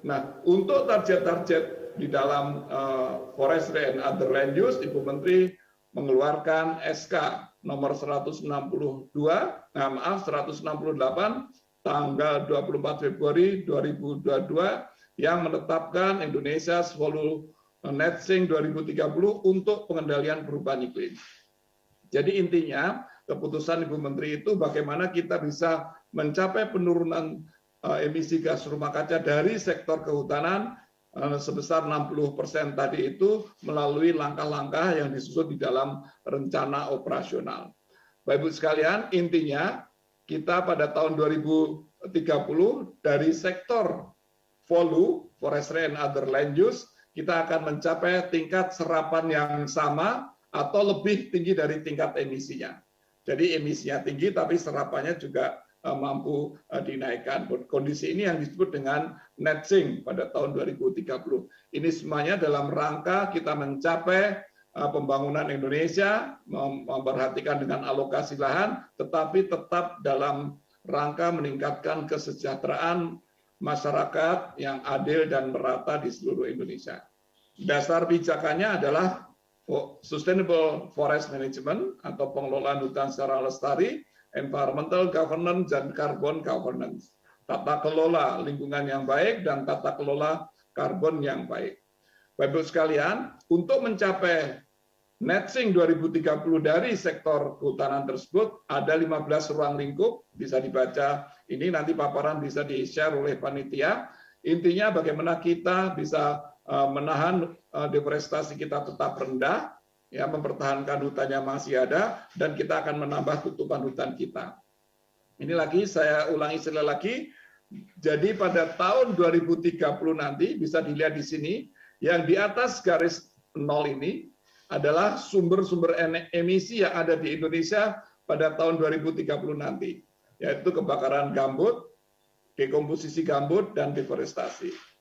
Nah, untuk target-target di dalam Forestry and Other Land Use, Ibu Menteri mengeluarkan SK nomor 168 tanggal 24 Februari 2022 yang menetapkan Indonesia sebagai net sink 2030 untuk pengendalian perubahan iklim. Jadi intinya keputusan Ibu Menteri itu bagaimana kita bisa mencapai penurunan emisi gas rumah kaca dari sektor kehutanan sebesar 60% tadi itu melalui langkah-langkah yang disusun di dalam rencana operasional. Bapak Ibu sekalian, intinya kita pada tahun 2030 dari sektor VOLU, Forestry and Other Land Use, kita akan mencapai tingkat serapan yang sama atau lebih tinggi dari tingkat emisinya. Jadi emisinya tinggi tapi serapannya juga mampu dinaikkan. Kondisi ini yang disebut dengan net sink pada tahun 2030. Ini semuanya dalam rangka kita mencapai pembangunan Indonesia, memperhatikan dengan alokasi lahan, tetapi tetap dalam rangka meningkatkan kesejahteraan masyarakat yang adil dan merata di seluruh Indonesia. Dasar pijakannya adalah Sustainable Forest Management atau pengelolaan hutan secara lestari, Environmental Governance dan Carbon Governance. Tata kelola lingkungan yang baik dan tata kelola karbon yang baik. Bapak Ibu sekalian, untuk mencapai net sink 2030 dari sektor kehutanan tersebut ada 15 ruang lingkup, bisa dibaca ini nanti paparan bisa di-share oleh panitia. Intinya bagaimana kita bisa menahan deforestasi kita tetap rendah, ya, mempertahankan hutannya masih ada, dan kita akan menambah tutupan hutan kita. Ini lagi saya ulangi sekali lagi. Jadi pada tahun 2030 nanti bisa dilihat di sini, yang di atas garis 0 ini adalah sumber-sumber emisi yang ada di Indonesia pada tahun 2030 nanti, yaitu kebakaran gambut, dekomposisi gambut, dan deforestasi.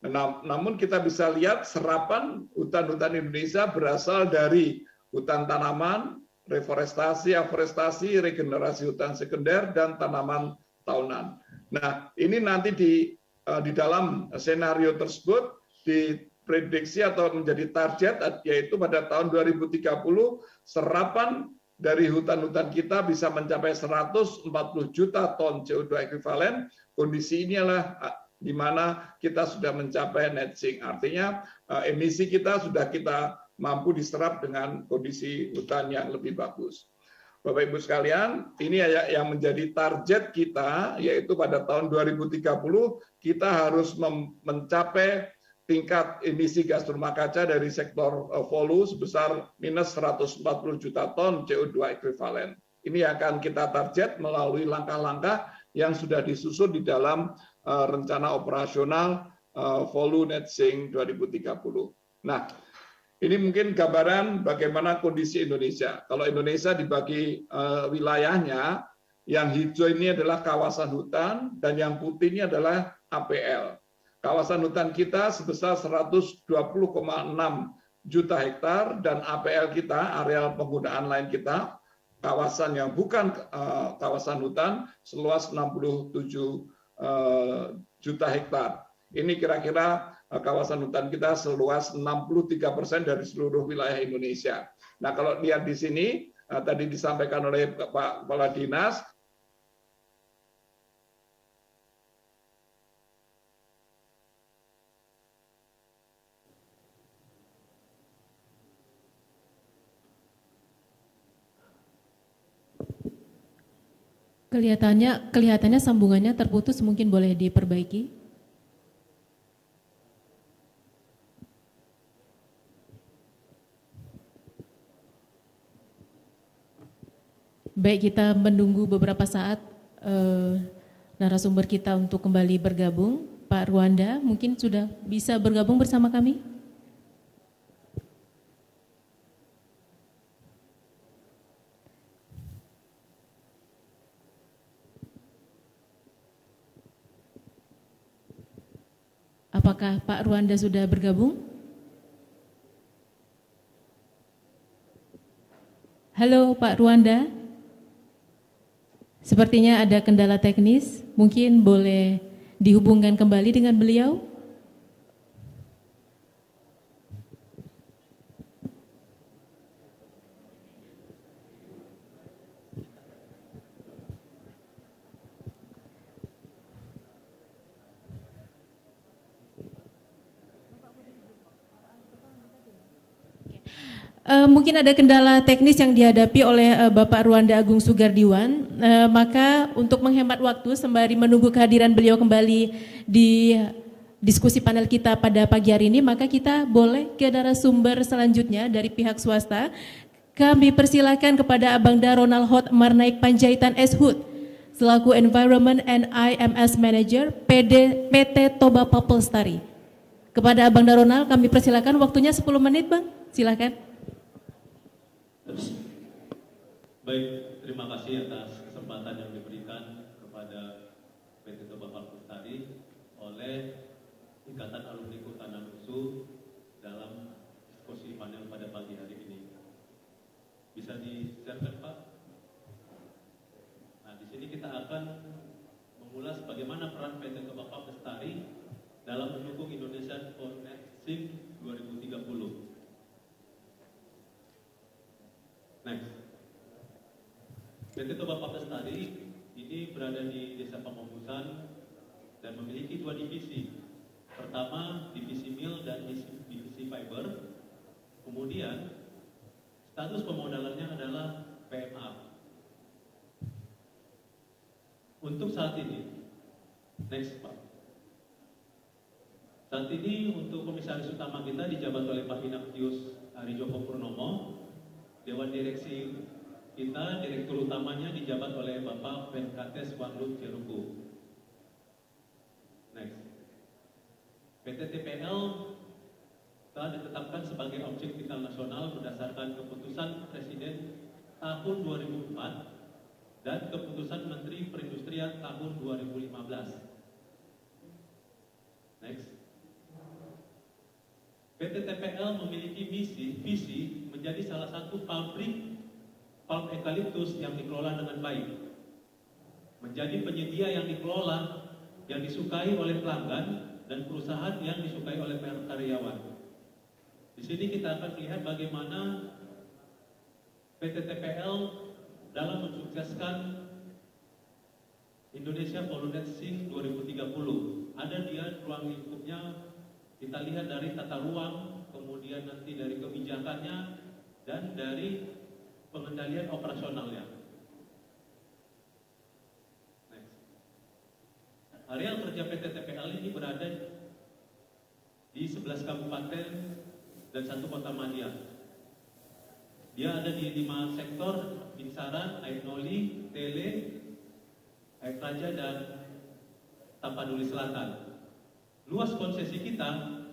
Namun kita bisa lihat serapan hutan-hutan Indonesia berasal dari hutan tanaman, reforestasi, aforestasi, regenerasi hutan sekunder, dan tanaman tahunan. Nah, ini nanti di dalam senario tersebut diprediksi atau menjadi target, yaitu pada tahun 2030 serapan dari hutan-hutan kita bisa mencapai 140 juta ton CO2 ekuivalen. Kondisi ini adalah di mana kita sudah mencapai net sink. Artinya emisi kita sudah kita mampu diserap dengan kondisi hutan yang lebih bagus. Bapak Ibu sekalian, ini yang menjadi target kita, yaitu pada tahun 2030 kita harus mencapai tingkat emisi gas rumah kaca dari sektor hulu sebesar minus 140 juta ton CO2 ekuivalen. Ini akan kita target melalui langkah-langkah yang sudah disusun di dalam rencana operasional Volu Net Sink 2030. Nah, ini mungkin gambaran bagaimana kondisi Indonesia. Kalau Indonesia dibagi wilayahnya, yang hijau ini adalah kawasan hutan dan yang putih ini adalah APL. Kawasan hutan kita sebesar 120,6 juta hektar dan APL kita, areal penggunaan lain kita, kawasan yang bukan kawasan hutan seluas 67 juta hektar. Ini kira-kira kawasan hutan kita seluas 63% dari seluruh wilayah Indonesia. Nah, kalau lihat di sini tadi disampaikan oleh Pak Kepala Dinas, kelihatannya sambungannya terputus, mungkin boleh diperbaiki. Baik, kita menunggu beberapa saat narasumber kita untuk kembali bergabung. Pak Ruanda mungkin sudah bisa bergabung bersama kami. Apakah Pak Ruanda sudah bergabung? Halo Pak Ruanda. Sepertinya ada kendala teknis, mungkin boleh dihubungkan kembali dengan beliau. Mungkin ada kendala teknis yang dihadapi oleh Bapak Ruanda Agung Sugardiwan, maka untuk menghemat waktu sembari menunggu kehadiran beliau kembali di diskusi panel kita pada pagi hari ini, maka kita boleh ke narasumber selanjutnya dari pihak swasta. Kami persilakan kepada Abangda Ronald Hot Marnaik Panjaitan S. Hood, selaku Environment and IMS Manager PT Toba Papelstari. Kepada Abangda Ronald kami persilakan, waktunya 10 menit Bang, silakan. Baik, terima kasih atas kesempatan yang diberikan kepada PT Toba Papelstari oleh Ikatan Alumni Kehutanan USU dalam diskusi panel pada pagi hari ini. Bisa di-share Pak? Nah, di sini kita akan mengulas bagaimana peran PT Toba Papelstari dalam mendukung Indonesia for Net Sink 2030. Next. PT Toba Papelstari ini berada di Desa Pamombusan dan memiliki 2 divisi. Pertama, divisi mill dan divisi fiber. Kemudian, status pemodalannya adalah PMA. Untuk saat ini, next Pak. Saat ini untuk komisaris utama kita dijabat oleh Pak Inaktius Arijoko Purnomo. Dewan Direksi kita, direktur utamanya dijabat oleh Bapak Venkates Wanglut Jeruku. Next. PT TPL telah ditetapkan sebagai objek vital nasional berdasarkan keputusan Presiden tahun 2004 dan keputusan Menteri Perindustrian tahun 2015. Next. PT TPL memiliki visi menjadi salah satu pabrik palm eucalyptus yang dikelola dengan baik. Menjadi penyedia yang dikelola, yang disukai oleh pelanggan dan perusahaan yang disukai oleh karyawan. Di sini kita akan melihat bagaimana PT TPL dalam mensukseskan Indonesia Polluting 2030. Ada dia ruang lingkupnya, kita lihat dari tata ruang, kemudian nanti dari kebijakannya, dan dari pengendalian operasionalnya. Next. Area kerja PT TPL ini berada di 11 kabupaten dan 1 kota madya. Dia ada di 5 sektor: Binsaran, Aitnoli, Tele, Air Raja, dan Tapanuli Selatan. Luas konsesi kita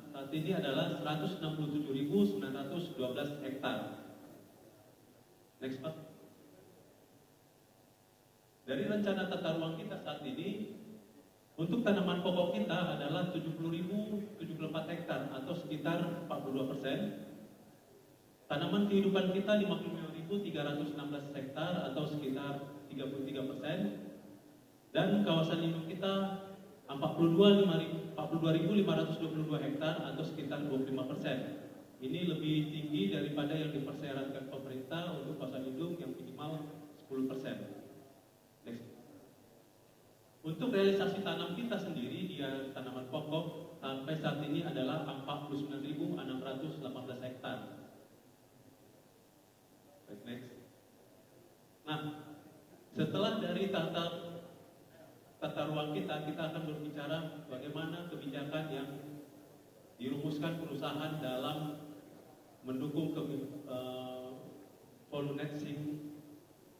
saat ini adalah 167.912 hektar. Next, Pak. Dari rencana tata ruang kita saat ini, untuk tanaman pokok kita adalah 70.074 hektar atau sekitar 42%. Tanaman kehidupan kita 55.316 hektar atau sekitar 33%. Dan kawasan lindung kita 42.522 hektar atau sekitar 25%. Ini lebih tinggi daripada yang dipersyaratkan pemerintah untuk kawasan lindung yang minimal 10%. Next. Untuk realisasi tanam kita sendiri di tanaman pokok sampai saat ini adalah 49.618 hektar. Next. Nah, setelah dari tata ruang kita akan berbicara bagaimana kebijakan yang dirumuskan perusahaan dalam mendukung Polluting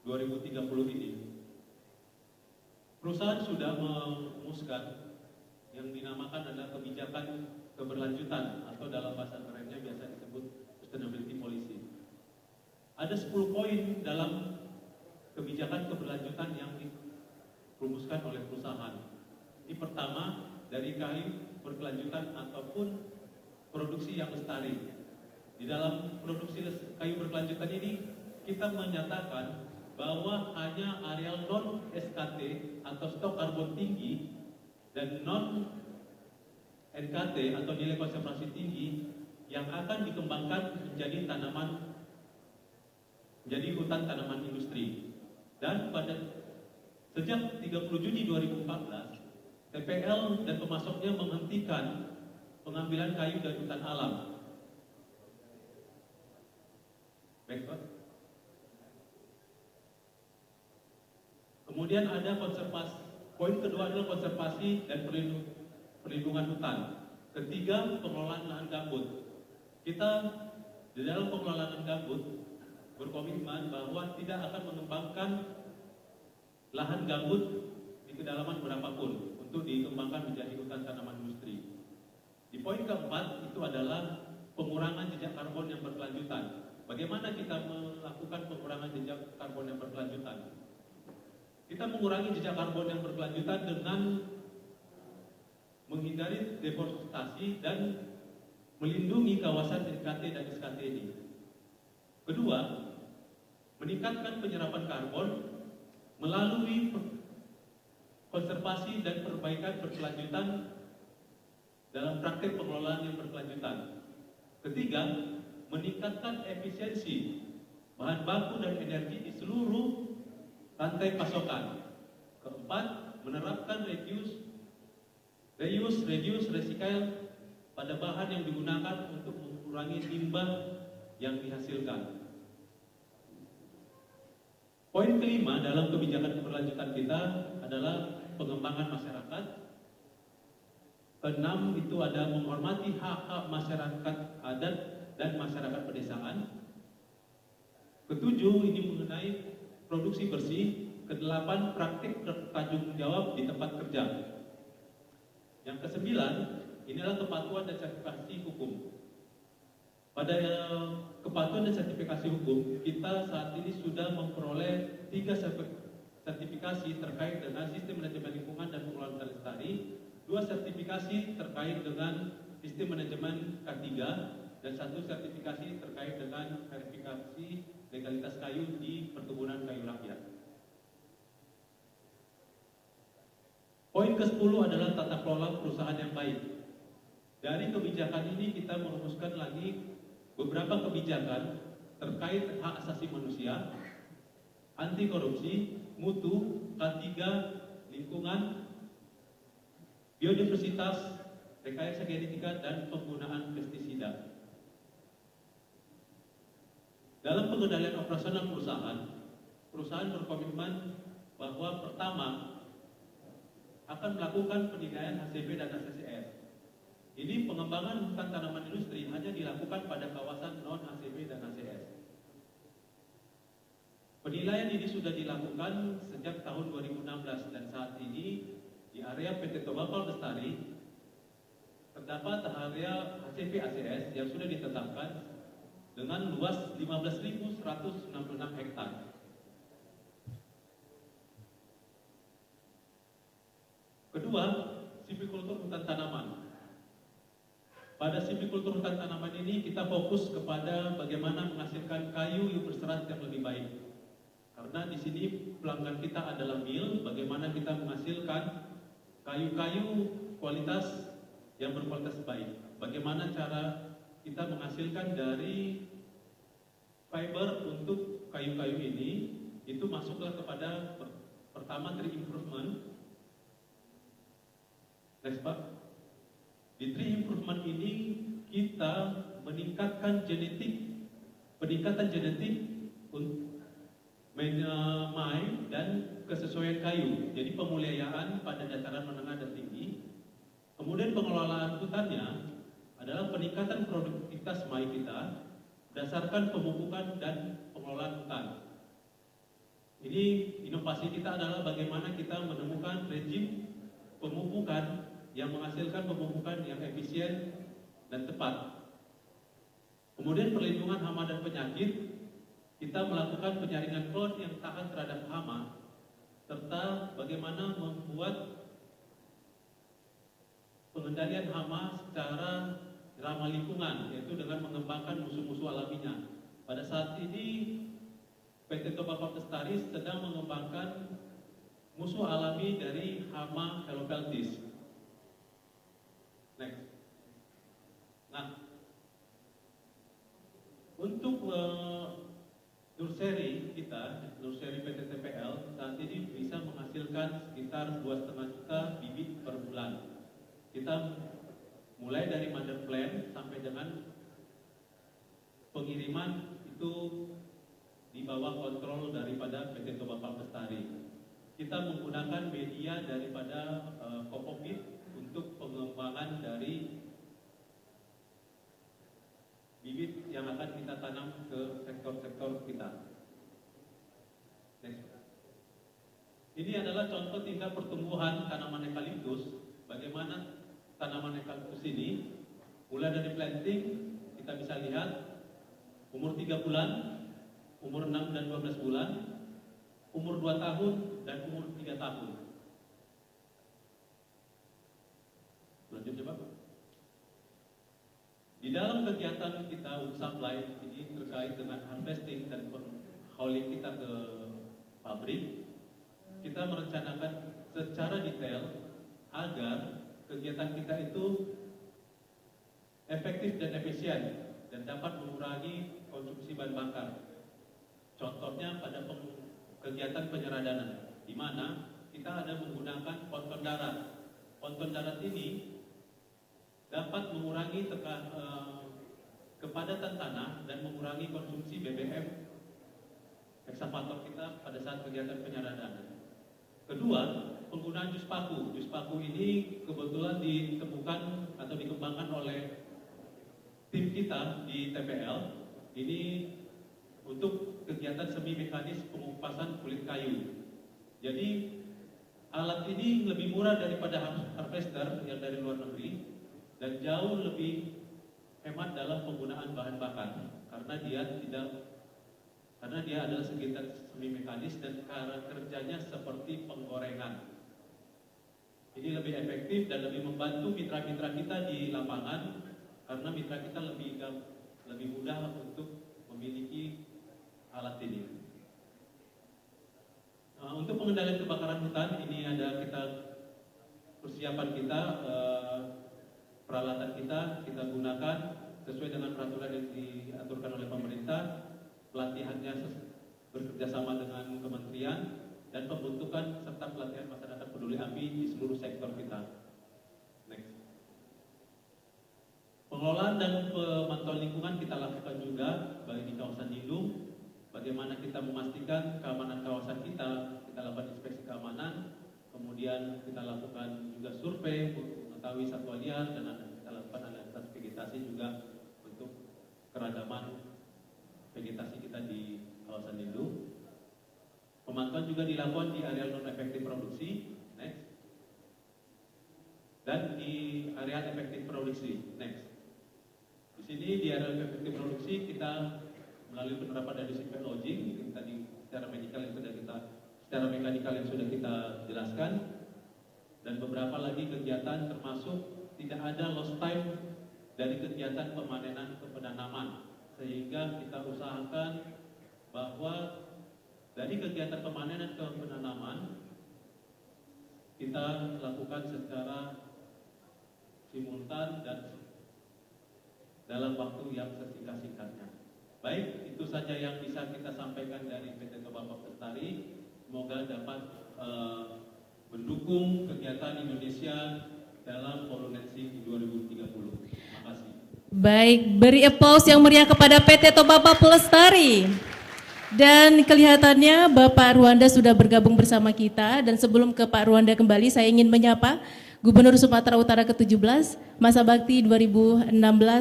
2030 ini. Perusahaan sudah merumuskan yang dinamakan adalah kebijakan keberlanjutan atau dalam bahasa kerennya biasa disebut sustainability policy. Ada 10 poin dalam kebijakan keberlanjutan yang dirumuskan oleh perusahaan. Ini pertama, dari kayu berkelanjutan ataupun produksi yang lestari. Di dalam produksi kayu berkelanjutan ini kita menyatakan bahwa hanya areal non SKT atau stok karbon tinggi dan non NKT atau nilai konservasi tinggi yang akan dikembangkan menjadi hutan tanaman industri. Dan sejak 30 Juni 2014, TPL dan pemasoknya menghentikan pengambilan kayu dari hutan alam. Baik, Pak. Kemudian ada konservasi. Poin kedua adalah konservasi dan perlindungan hutan. Ketiga, pengelolaan lahan gambut. Kita di dalam pengelolaan lahan gambut berkomitmen bahwa tidak akan mengembangkan lahan gambut di kedalaman berapapun untuk dikembangkan menjadi hutan tanaman industri. Di poin keempat itu adalah pengurangan jejak karbon yang berkelanjutan. Bagaimana kita melakukan pengurangan jejak karbon yang berkelanjutan? Kita mengurangi jejak karbon yang berkelanjutan dengan menghindari deforestasi dan melindungi kawasan NKT dan SKT ini. Kedua, meningkatkan penyerapan karbon melalui konservasi dan perbaikan berkelanjutan dalam praktik pengelolaan yang berkelanjutan. Ketiga, meningkatkan efisiensi bahan baku dan energi di seluruh rantai pasokan. Keempat, menerapkan reduce, recycle pada bahan yang digunakan untuk mengurangi limbah yang dihasilkan. Poin kelima dalam kebijakan keberlanjutan kita adalah pengembangan masyarakat. Keenam itu ada menghormati hak-hak masyarakat adat dan masyarakat pedesaan. Ketujuh ini mengenai produksi bersih. Kedelapan, praktik bertanggung jawab di tempat kerja. Yang kesembilan, inilah kepatuhan dan sertifikasi hukum. Pada kepatuhan dan sertifikasi hukum, kita saat ini sudah memperoleh 3 sertifikasi terkait dengan sistem manajemen lingkungan dan pengelolaan hutan lestari, 2 sertifikasi terkait dengan sistem manajemen K3 dan 1 sertifikasi terkait dengan verifikasi legalitas kayu di perkebunan kayu rakyat. Poin ke-10 adalah tata kelola perusahaan yang baik. Dari kebijakan ini kita merumuskan lagi beberapa kebijakan terkait hak asasi manusia, anti korupsi, mutu, K3, lingkungan, biodiversitas, rekayasa genetika, dan penggunaan pestisida. Dalam pengendalian operasional perusahaan berkomitmen bahwa pertama akan melakukan penilaian HCP dan HCCS. Ini pengembangan hutan tanaman industri hanya dilakukan pada kawasan non-HCP dan HCS. Penilaian ini sudah dilakukan sejak tahun 2016 dan saat ini di area PT Tobacco Lestari terdapat area HCP ACS yang sudah ditetapkan dengan luas 15.166 hektar. Kedua, silvikultur hutan tanaman. Pada silvikultur hutan tanaman ini kita fokus kepada bagaimana menghasilkan kayu yang berserat yang lebih baik. Karena di sini pelanggan kita adalah mil, bagaimana kita menghasilkan kayu-kayu kualitas yang berkualitas baik. Bagaimana cara kita menghasilkan dari fiber untuk kayu-kayu ini, itu masuklah kepada pertama tree improvement. Next Pak. Di tree improvement ini kita meningkatkan peningkatan genetik untuk main dan kesesuaian kayu. Jadi pemuliaan pada dataran menengah dan tinggi. Kemudian pengelolaan hutannya adalah peningkatan produktivitas mai kita berdasarkan pemupukan dan pengelolaan hutan. Ini inovasi kita adalah bagaimana kita menemukan rejim pemupukan yang menghasilkan pemupukan yang efisien dan tepat. Kemudian perlindungan hama dan penyakit, kita melakukan penyaringan klon yang tahan terhadap hama, serta bagaimana membuat pengendalian hama secara ramah lingkungan, yaitu dengan mengembangkan musuh-musuh alaminya. Pada saat ini PT Tobacco Lestari sedang mengembangkan musuh alami dari hama Helopeltis. Next. Nah, untuk Nurseri kita, Nurseri PT TPL saat ini bisa menghasilkan sekitar 2,5 juta bibit per bulan. Kita mulai dari mother plant sampai dengan pengiriman itu di bawah kontrol daripada PT Tobacco Lestari. Kita menggunakan media daripada Kokopit untuk pengembangan dari bibit yang akan kita tanam ke sektor-sektor kita. Next. Ini adalah contoh tingkat pertumbuhan tanaman eukaliptus. Bagaimana tanaman eukaliptus ini mulai dari planting kita bisa lihat umur 3 bulan, umur 6 dan 12 bulan, umur 2 tahun dan umur 3 tahun. Lanjut coba. Di dalam kegiatan kita supply ini terkait dengan harvesting dan hauling kita ke pabrik, kita merencanakan secara detail agar kegiatan kita itu efektif dan efisien dan dapat mengurangi konsumsi bahan bakar. Contohnya pada kegiatan penyeradanan, di mana kita ada menggunakan ponton darat. Ponton darat ini dapat mengurangi kepadatan tanah dan mengurangi konsumsi BBM eksavator kita pada saat kegiatan penyeradanan. Kedua, penggunaan jus paku. Jus paku ini kebetulan ditemukan atau dikembangkan oleh tim kita di TPL. Ini untuk kegiatan semi mekanis pengupasan kulit kayu. Jadi alat ini lebih murah daripada harvester yang dari luar negeri dan jauh lebih hemat dalam penggunaan bahan bakar karena dia adalah kegiatan semi mekanis dan cara kerjanya seperti penggorengan. Ini lebih efektif dan lebih membantu mitra-mitra kita di lapangan karena mitra kita lebih mudah untuk memiliki alat ini. Untuk pengendalian kebakaran hutan ini ada persiapan kita, peralatan kita gunakan sesuai dengan peraturan yang diaturkan oleh pemerintah, pelatihannya bekerjasama dengan kementerian, dan pembentukan serta pelatihan masyarakat peduli api di seluruh sektor kita. Next. Pengelolaan dan pemantauan lingkungan kita lakukan juga baik di kawasan lindung, bagaimana kita memastikan keamanan kawasan kita lakukan inspeksi keamanan, kemudian kita lakukan juga survei untuk mengetahui satwa liar, dan kita lakukan analisis vegetasi juga untuk keragaman vegetasi kita di kawasan lindung. Pemantauan juga dilakukan di area non efektif produksi, next, dan di area efektif produksi, next. Di sini di area efektif produksi kita melalui penerapan dari sistem lodging, yang tadi secara mekanikal yang sudah kita jelaskan, dan beberapa lagi kegiatan termasuk tidak ada lost time dari kegiatan pemanenan ke penanaman, sehingga kita usahakan bahwa dari kegiatan pemanenan ke penanaman kita lakukan secara simultan dan dalam waktu yang sesingkat-singkatnya. Baik, itu saja yang bisa kita sampaikan dari PT Toba Pelestari. Semoga dapat mendukung kegiatan Indonesia dalam Polonetsing 2030. Terima kasih. Baik, beri applause yang meriah kepada PT Toba Pelestari. Dan kelihatannya Bapak Ruanda sudah bergabung bersama kita, dan sebelum ke Pak Ruanda kembali, saya ingin menyapa Gubernur Sumatera Utara ke-17, masa bakti 2016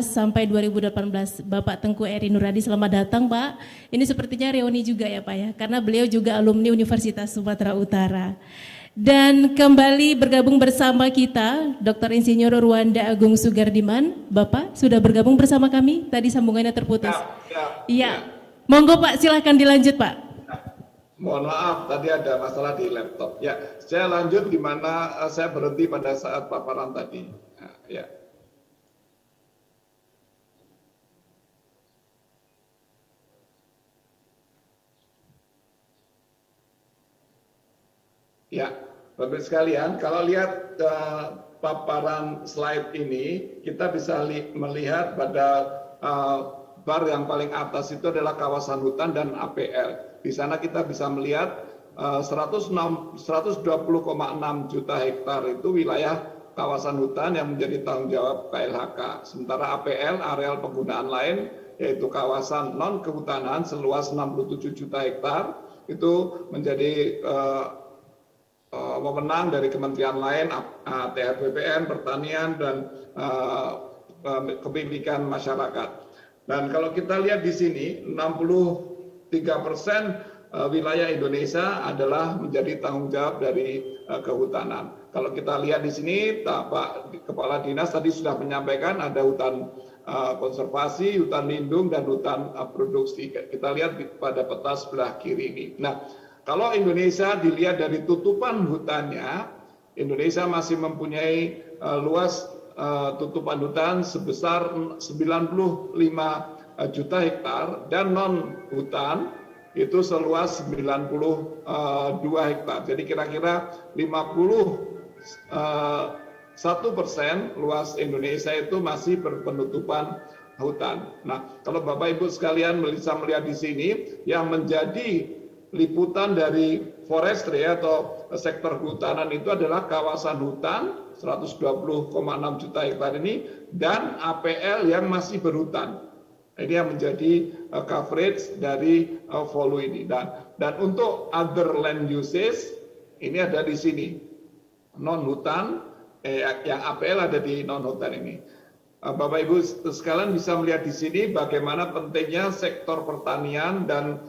sampai 2018, Bapak Tengku Eri Nuradi. Selamat datang Pak. Ini sepertinya reuni juga ya Pak ya, karena beliau juga alumni Universitas Sumatera Utara. Dan kembali bergabung bersama kita Dr. Insinyur Ruanda Agung Sugardiman. Bapak sudah bergabung bersama kami, tadi sambungannya terputus. Iya. Monggo Pak, silahkan dilanjut Pak. Mohon maaf, tadi ada masalah di laptop. Ya, saya lanjut di mana saya berhenti pada saat paparan tadi. Nah, ya. Ya, Bapak sekalian, kalau lihat paparan slide ini, kita bisa melihat pada bar yang paling atas itu adalah kawasan hutan dan APL. Di sana kita bisa melihat 120,6 juta hektar itu wilayah kawasan hutan yang menjadi tanggung jawab KLHK. Sementara APL, areal penggunaan lain, yaitu kawasan non kehutanan seluas 67 juta hektar, itu menjadi wewenang dari kementerian lain, ATR BPN, Pertanian, dan Kependidikan Masyarakat. Dan kalau kita lihat di sini, 63% wilayah Indonesia adalah menjadi tanggung jawab dari kehutanan. Kalau kita lihat di sini, Pak Kepala Dinas tadi sudah menyampaikan ada hutan konservasi, hutan lindung, dan hutan produksi. Kita lihat pada peta sebelah kiri ini. Nah, kalau Indonesia dilihat dari tutupan hutannya, Indonesia masih mempunyai luas tutupan hutan sebesar 95 juta hektar, dan non hutan itu seluas 92 hektar. Jadi kira-kira 51% luas Indonesia itu masih berpenutupan hutan. Nah, kalau Bapak Ibu sekalian bisa melihat di sini, yang menjadi liputan dari forestry atau sektor kehutanan itu adalah kawasan hutan 120,6 juta hektar ini, dan APL yang masih berhutan. Ini yang menjadi coverage dari volume ini. Dan untuk other land uses ini ada di sini, non hutan, yang APL ada di non hutan ini. Bapak Ibu sekalian bisa melihat di sini bagaimana pentingnya sektor pertanian dan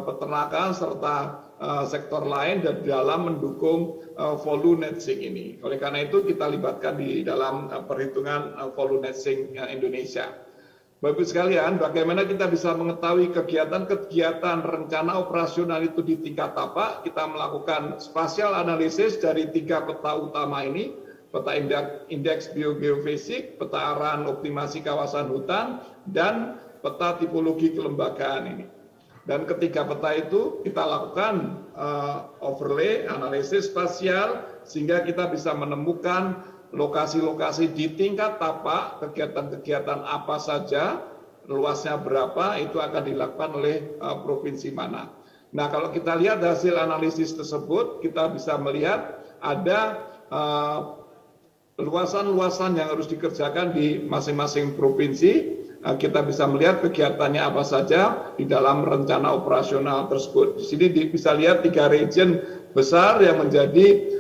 peternakan serta sektor lain dalam mendukung Volunetsing ini. Oleh karena itu kita libatkan di dalam perhitungan Volunetsing Indonesia. Bapak Ibu sekalian, bagaimana kita bisa mengetahui kegiatan-kegiatan rencana operasional itu di tingkat tapak? Kita melakukan spasial analisis dari 3 peta utama ini, peta indeks biogeofisik, peta arahan optimasi kawasan hutan, dan peta tipologi kelembagaan ini. Dan ketiga peta itu kita lakukan overlay, analisis spasial, sehingga kita bisa menemukan lokasi-lokasi di tingkat tapak, kegiatan-kegiatan apa saja, luasnya berapa, itu akan dilakukan oleh provinsi mana. Nah, kalau kita lihat hasil analisis tersebut, kita bisa melihat ada luasan-luasan yang harus dikerjakan di masing-masing provinsi. Kita bisa melihat kegiatannya apa saja di dalam rencana operasional tersebut. Di sini bisa lihat 3 region besar yang menjadi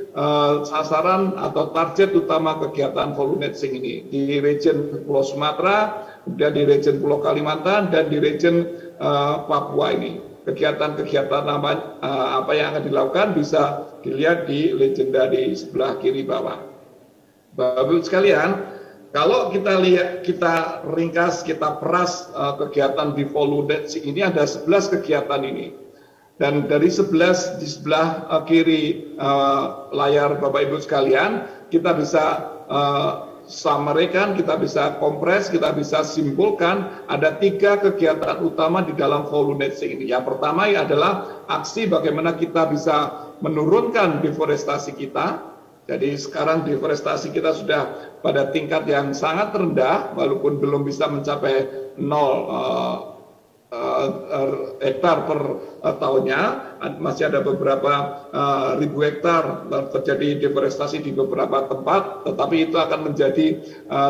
sasaran atau target utama kegiatan Volunet-SYNC ini, di region Pulau Sumatera, kemudian di region Pulau Kalimantan, dan di region Papua ini. Kegiatan-kegiatan apa yang akan dilakukan bisa dilihat di legenda di sebelah kiri bawah. Bapak-Ibu sekalian, kalau kita lihat, kita ringkas, kita peras kegiatan di Volunet-SYNC ini, ada 11 kegiatan ini. Dan dari 11 di sebelah kiri layar Bapak Ibu sekalian, kita bisa summary-kan, kita bisa kompres, kita bisa simpulkan ada 3 kegiatan utama di dalam Volunet-SYNC ini. Yang pertama adalah aksi bagaimana kita bisa menurunkan deforestasi kita. Jadi sekarang deforestasi kita sudah pada tingkat yang sangat rendah, walaupun belum bisa mencapai 0 hektar per tahunnya, masih ada beberapa ribu hektar terjadi deforestasi di beberapa tempat, tetapi itu akan menjadi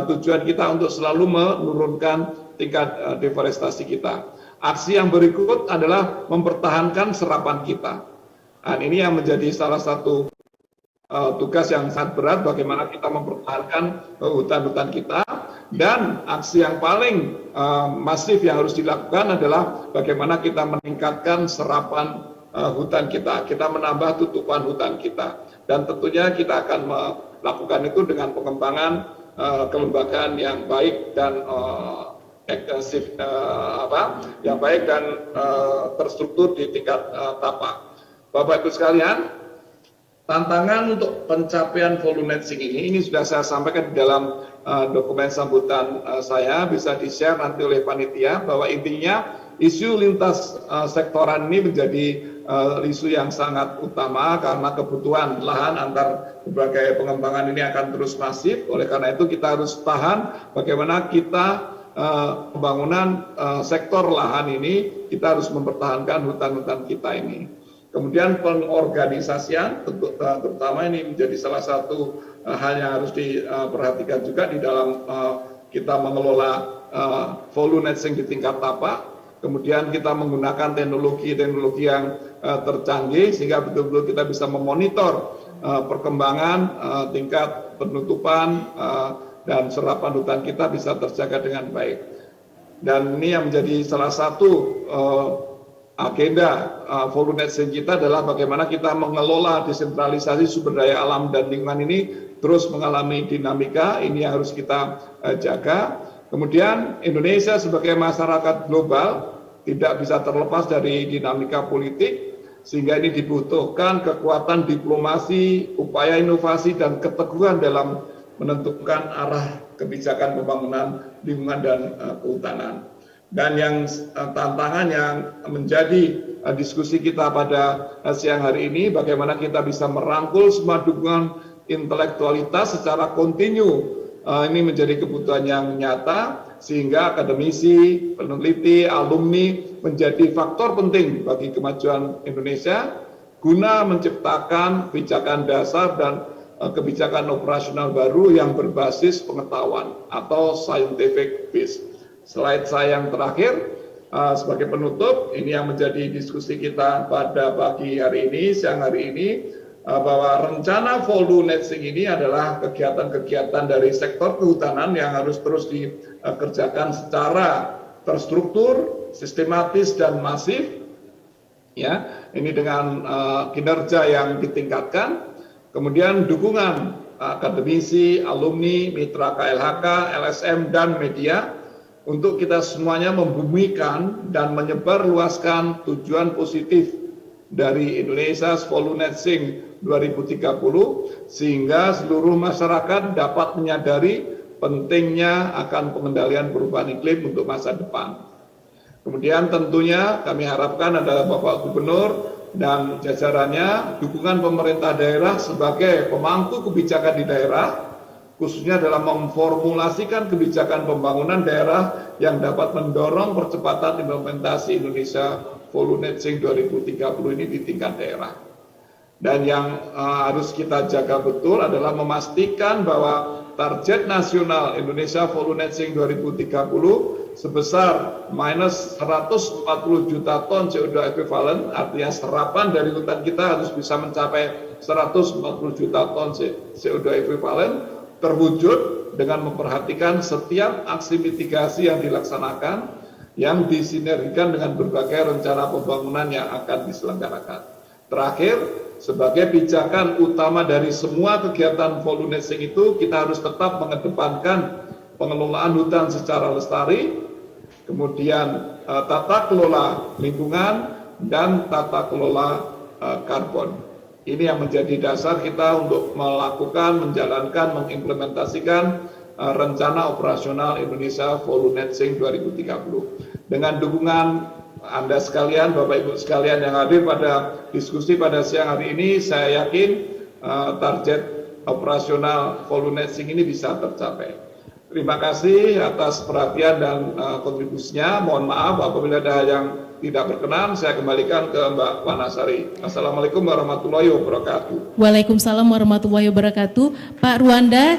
tujuan kita untuk selalu menurunkan tingkat deforestasi kita. Aksi yang berikut adalah mempertahankan serapan kita. Dan ini yang menjadi salah satu tugas yang sangat berat, bagaimana kita mempertahankan hutan-hutan kita. Dan aksi yang paling masif yang harus dilakukan adalah bagaimana kita meningkatkan serapan hutan kita, kita menambah tutupan hutan kita, dan tentunya kita akan melakukan itu dengan pengembangan kelembagaan yang baik dan yang baik dan terstruktur di tingkat tapak. Bapak Ibu sekalian, tantangan untuk pencapaian Volunet-SYNC ini sudah saya sampaikan di dalam dokumen sambutan saya, bisa di-share nanti oleh panitia, bahwa intinya isu lintas sektoran ini menjadi isu yang sangat utama karena kebutuhan lahan antar berbagai pengembangan ini akan terus masif. Oleh karena itu kita harus tahan bagaimana kita pembangunan sektor lahan ini, kita harus mempertahankan hutan-hutan kita ini. Kemudian pengorganisasian, terutama ini menjadi salah satu hal yang harus diperhatikan juga di dalam kita mengelola Volunet-SYNC di tingkat tapak. Kemudian kita menggunakan teknologi yang tercanggih sehingga betul-betul kita bisa memonitor perkembangan tingkat penutupan dan serapan hutan kita bisa terjaga dengan baik. Dan ini yang menjadi salah satu agenda Volunet-SYNC kita adalah bagaimana kita mengelola desentralisasi sumber daya alam dan lingkungan ini terus mengalami dinamika, ini yang harus kita jaga. Kemudian Indonesia sebagai masyarakat global tidak bisa terlepas dari dinamika politik, sehingga ini dibutuhkan kekuatan diplomasi, upaya inovasi, dan keteguhan dalam menentukan arah kebijakan pembangunan lingkungan dan kehutanan. Dan yang tantangan yang menjadi diskusi kita pada siang hari ini, bagaimana kita bisa merangkul semua dukungan intelektualitas secara kontinu. Ini menjadi kebutuhan yang nyata, sehingga akademisi, peneliti, alumni menjadi faktor penting bagi kemajuan Indonesia guna menciptakan kebijakan dasar dan kebijakan operasional baru yang berbasis pengetahuan atau scientific based. Slide saya yang terakhir sebagai penutup, ini yang menjadi diskusi kita pada pagi hari ini, siang hari ini, bahwa rencana Volunet-SYNC ini adalah kegiatan-kegiatan dari sektor kehutanan yang harus terus dikerjakan secara terstruktur, sistematis, dan masif. Ya, ini dengan kinerja yang ditingkatkan, kemudian dukungan akademisi, alumni, mitra KLHK, LSM, dan media. untuk kita semuanya membumikan dan menyebarluaskan tujuan positif dari Indonesia Volunetzing 2030 sehingga seluruh masyarakat dapat menyadari pentingnya akan pengendalian perubahan iklim untuk masa depan. Kemudian tentunya kami harapkan adalah Bapak Gubernur dan jajarannya dukungan pemerintah daerah sebagai pemangku kebijakan di daerah, khususnya dalam memformulasikan kebijakan pembangunan daerah yang dapat mendorong percepatan implementasi Indonesia Volunetzing 2030 ini di tingkat daerah. Dan yang harus kita jaga betul adalah memastikan bahwa target nasional Indonesia Volunetzing 2030 sebesar minus 140 juta ton CO2 ekivalen, artinya serapan dari hutan kita harus bisa mencapai 140 juta ton CO2 ekivalen, terwujud dengan memperhatikan setiap aksi mitigasi yang dilaksanakan yang disinergikan dengan berbagai rencana pembangunan yang akan diselenggarakan. Terakhir, sebagai pijakan utama dari semua kegiatan Volunetzing itu, kita harus tetap mengedepankan pengelolaan hutan secara lestari, kemudian tata kelola lingkungan, dan tata kelola karbon. Ini yang menjadi dasar kita untuk melakukan, menjalankan, mengimplementasikan rencana operasional Indonesia Volunetzing 2030. Dengan dukungan Anda sekalian, Bapak Ibu sekalian yang hadir pada diskusi pada siang hari ini, saya yakin target operasional Volunetzing ini bisa tercapai. Terima kasih atas perhatian dan kontribusinya. Mohon maaf apabila ada yang tidak berkenan, saya kembalikan ke Mbak Wanasari. Assalamualaikum warahmatullahi wabarakatuh. Waalaikumsalam warahmatullahi wabarakatuh. Pak Ruanda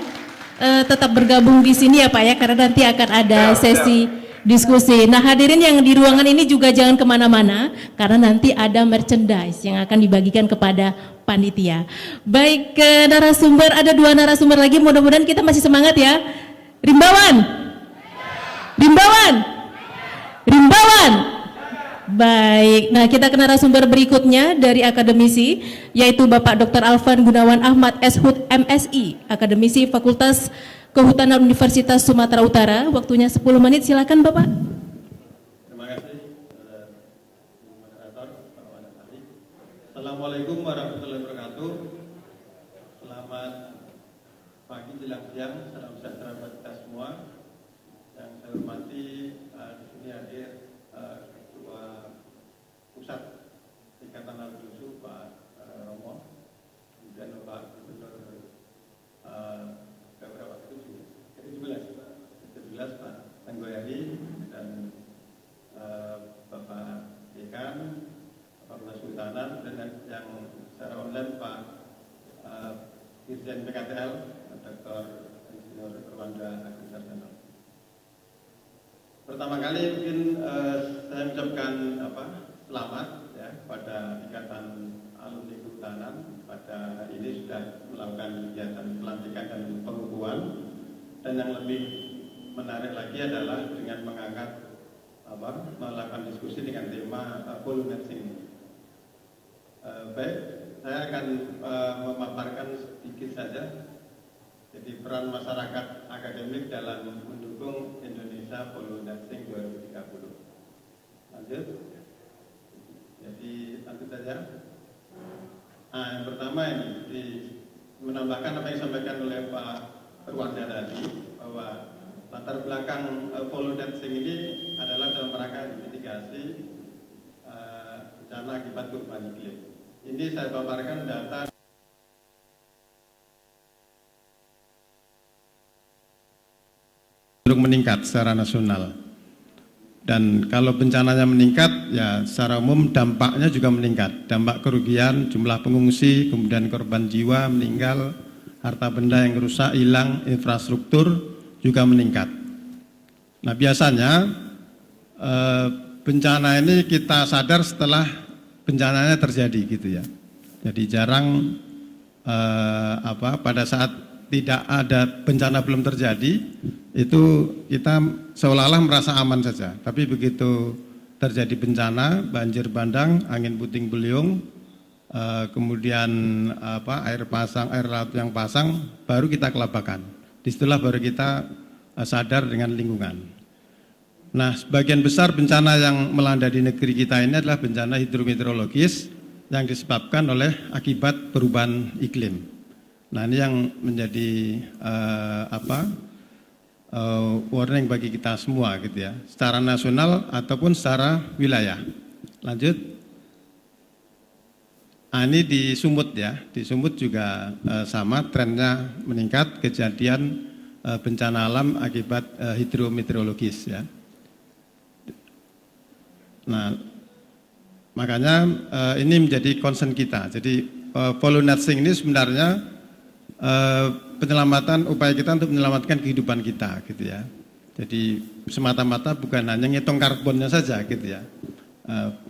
tetap bergabung di sini ya Pak ya, karena nanti akan ada sesi diskusi. Nah, hadirin yang di ruangan ini juga jangan kemana-mana, karena nanti ada merchandise yang akan dibagikan kepada panitia. Baik, ke narasumber, ada 2 narasumber lagi, mudah-mudahan kita masih semangat ya. Rimbawan, Rimbawan, Rimbawan. Baik, nah kita ke narasumber berikutnya dari akademisi, yaitu Bapak Dr. Alvan Gunawan Ahmad, SHUT MSI, akademisi Fakultas Kehutanan Universitas Sumatera Utara. Waktunya 10 menit, silakan Bapak. Terima kasih, moderator Pak Wanasari. Assalamualaikum warahmatullahi wabarakatuh. Selamat pagi, jelang siang, salam sejahtera buat kita semua. Yang saya hormati di sini hadir Ketua Pusat Ikatan Alumni Pak Romo, kemudian Bapak Gubernur beberapa waktu 17 Pak Tenggoyari, dan Bapak Dekan, Bapak Sultanan, dan yang secara online Pak Dirjen PKTL, Dr. Insinyur Rwanda Agus Sarjana. Pertama kali mungkin saya mengucapkan selamat ya pada Ikatan Alumni Kehutanan pada hari ini sudah melakukan kegiatan pelantikan dan pengukuhan, dan yang lebih menarik lagi adalah dengan mengangkat melakukan diskusi dengan tema Volunetzing. Baik, saya akan memaparkan sedikit saja. Jadi peran masyarakat akademik dalam mendukung Indonesia Volunetzing 2030. Lanjut. Jadi lanjut saja. Nah, yang pertama ini menambahkan apa yang disampaikan oleh Pak Rwanda tadi, bahwa latar belakang Volunetzing ini adalah dalam rangka mitigasi bencana akibat perubahan iklim. Ini saya paparkan data meningkat secara nasional, dan kalau bencananya meningkat ya secara umum dampaknya juga meningkat, dampak kerugian, jumlah pengungsi, kemudian korban jiwa meninggal, harta benda yang rusak, hilang, infrastruktur juga meningkat. Nah, biasanya bencana ini kita sadar setelah bencananya terjadi gitu ya. Jadi jarang pada saat tidak ada bencana belum terjadi, itu kita seolah-olah merasa aman saja. Tapi begitu terjadi bencana, banjir bandang, angin puting beliung, kemudian air laut yang pasang, baru kita kelabakan. Disitulah baru kita sadar dengan lingkungan. Nah, sebagian besar bencana yang melanda di negeri kita ini adalah bencana hidrometeorologis yang disebabkan oleh akibat perubahan iklim. Nah, ini yang menjadi warning bagi kita semua gitu ya, secara nasional ataupun secara wilayah. Lanjut. Ini di Sumut ya, di Sumut juga sama, trennya meningkat kejadian bencana alam akibat hidrometeorologis ya. Nah, makanya ini menjadi concern kita. Jadi voluntary ini sebenarnya penyelamatan, upaya kita untuk menyelamatkan kehidupan kita gitu ya. Jadi semata-mata bukan hanya ngitung karbonnya saja gitu ya.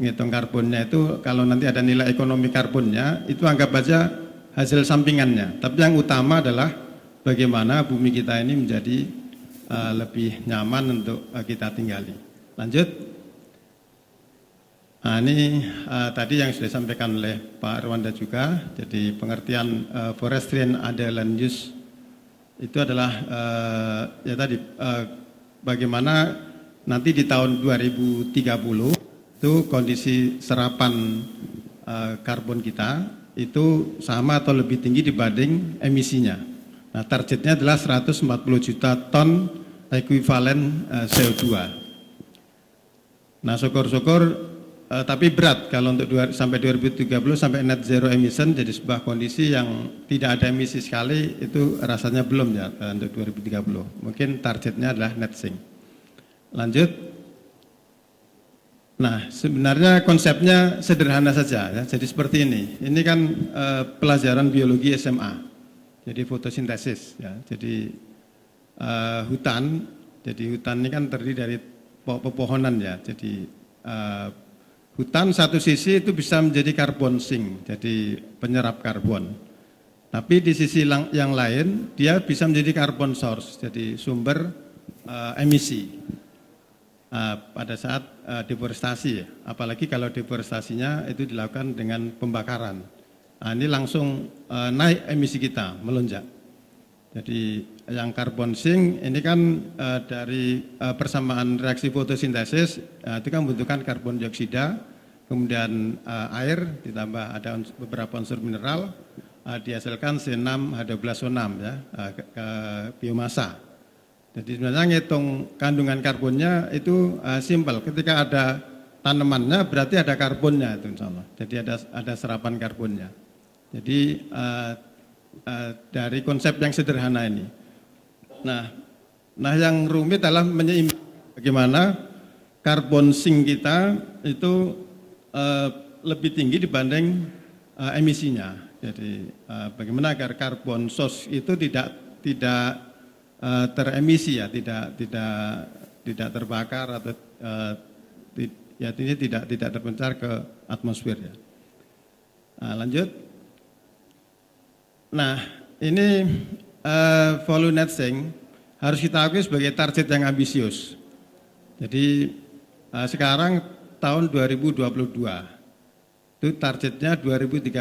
Ngitung karbonnya itu kalau nanti ada nilai ekonomi karbonnya itu anggap aja hasil sampingannya. Tapi yang utama adalah bagaimana bumi kita ini menjadi lebih nyaman untuk kita tinggali. Lanjut. Nah, ini tadi yang sudah disampaikan oleh Pak Rwanda juga. Jadi pengertian pedestrian ada land use itu adalah ya tadi bagaimana nanti di tahun 2030 itu kondisi serapan karbon kita itu sama atau lebih tinggi dibanding emisinya. Nah, targetnya adalah 140 juta ton ekuivalen CO2. Nah, syukur-syukur tapi berat kalau untuk sampai 2030 sampai net zero emission, jadi sebuah kondisi yang tidak ada emisi sekali itu rasanya belum ya untuk 2030. Mungkin targetnya adalah net sink. Lanjut. Nah, sebenarnya konsepnya sederhana saja ya. Jadi seperti ini. Ini kan pelajaran biologi SMA. Jadi fotosintesis ya. Jadi hutan. Jadi hutan ini kan terdiri dari pepohonan ya. Jadi hutan satu sisi itu bisa menjadi carbon sink, jadi penyerap karbon. Tapi di sisi yang lain dia bisa menjadi carbon source, jadi sumber emisi pada saat deforestasi. Apalagi kalau deforestasinya itu dilakukan dengan pembakaran. Nah, ini langsung naik emisi kita, melonjak. Jadi yang carbon sink ini kan dari persamaan reaksi fotosintesis itu kan membutuhkan karbon dioksida, kemudian air ditambah ada beberapa unsur mineral, dihasilkan C6H12O6 ya ke biomasa. Jadi sebenarnya ngitung kandungan karbonnya itu simpel. Ketika ada tanamannya berarti ada karbonnya itu insya Allah. Jadi ada serapan karbonnya. Jadi dari konsep yang sederhana ini. Nah yang rumit adalah menyeimbangkan bagaimana karbon sink kita itu lebih tinggi dibanding emisinya. Jadi bagaimana agar karbon source itu tidak teremisi ya, tidak terbakar atau ya ini tidak terpencar ke atmosfer ya. Nah, lanjut. Nah, ini volume net sink harus kita akui sebagai target yang ambisius. Jadi sekarang tahun 2022 itu targetnya 2030,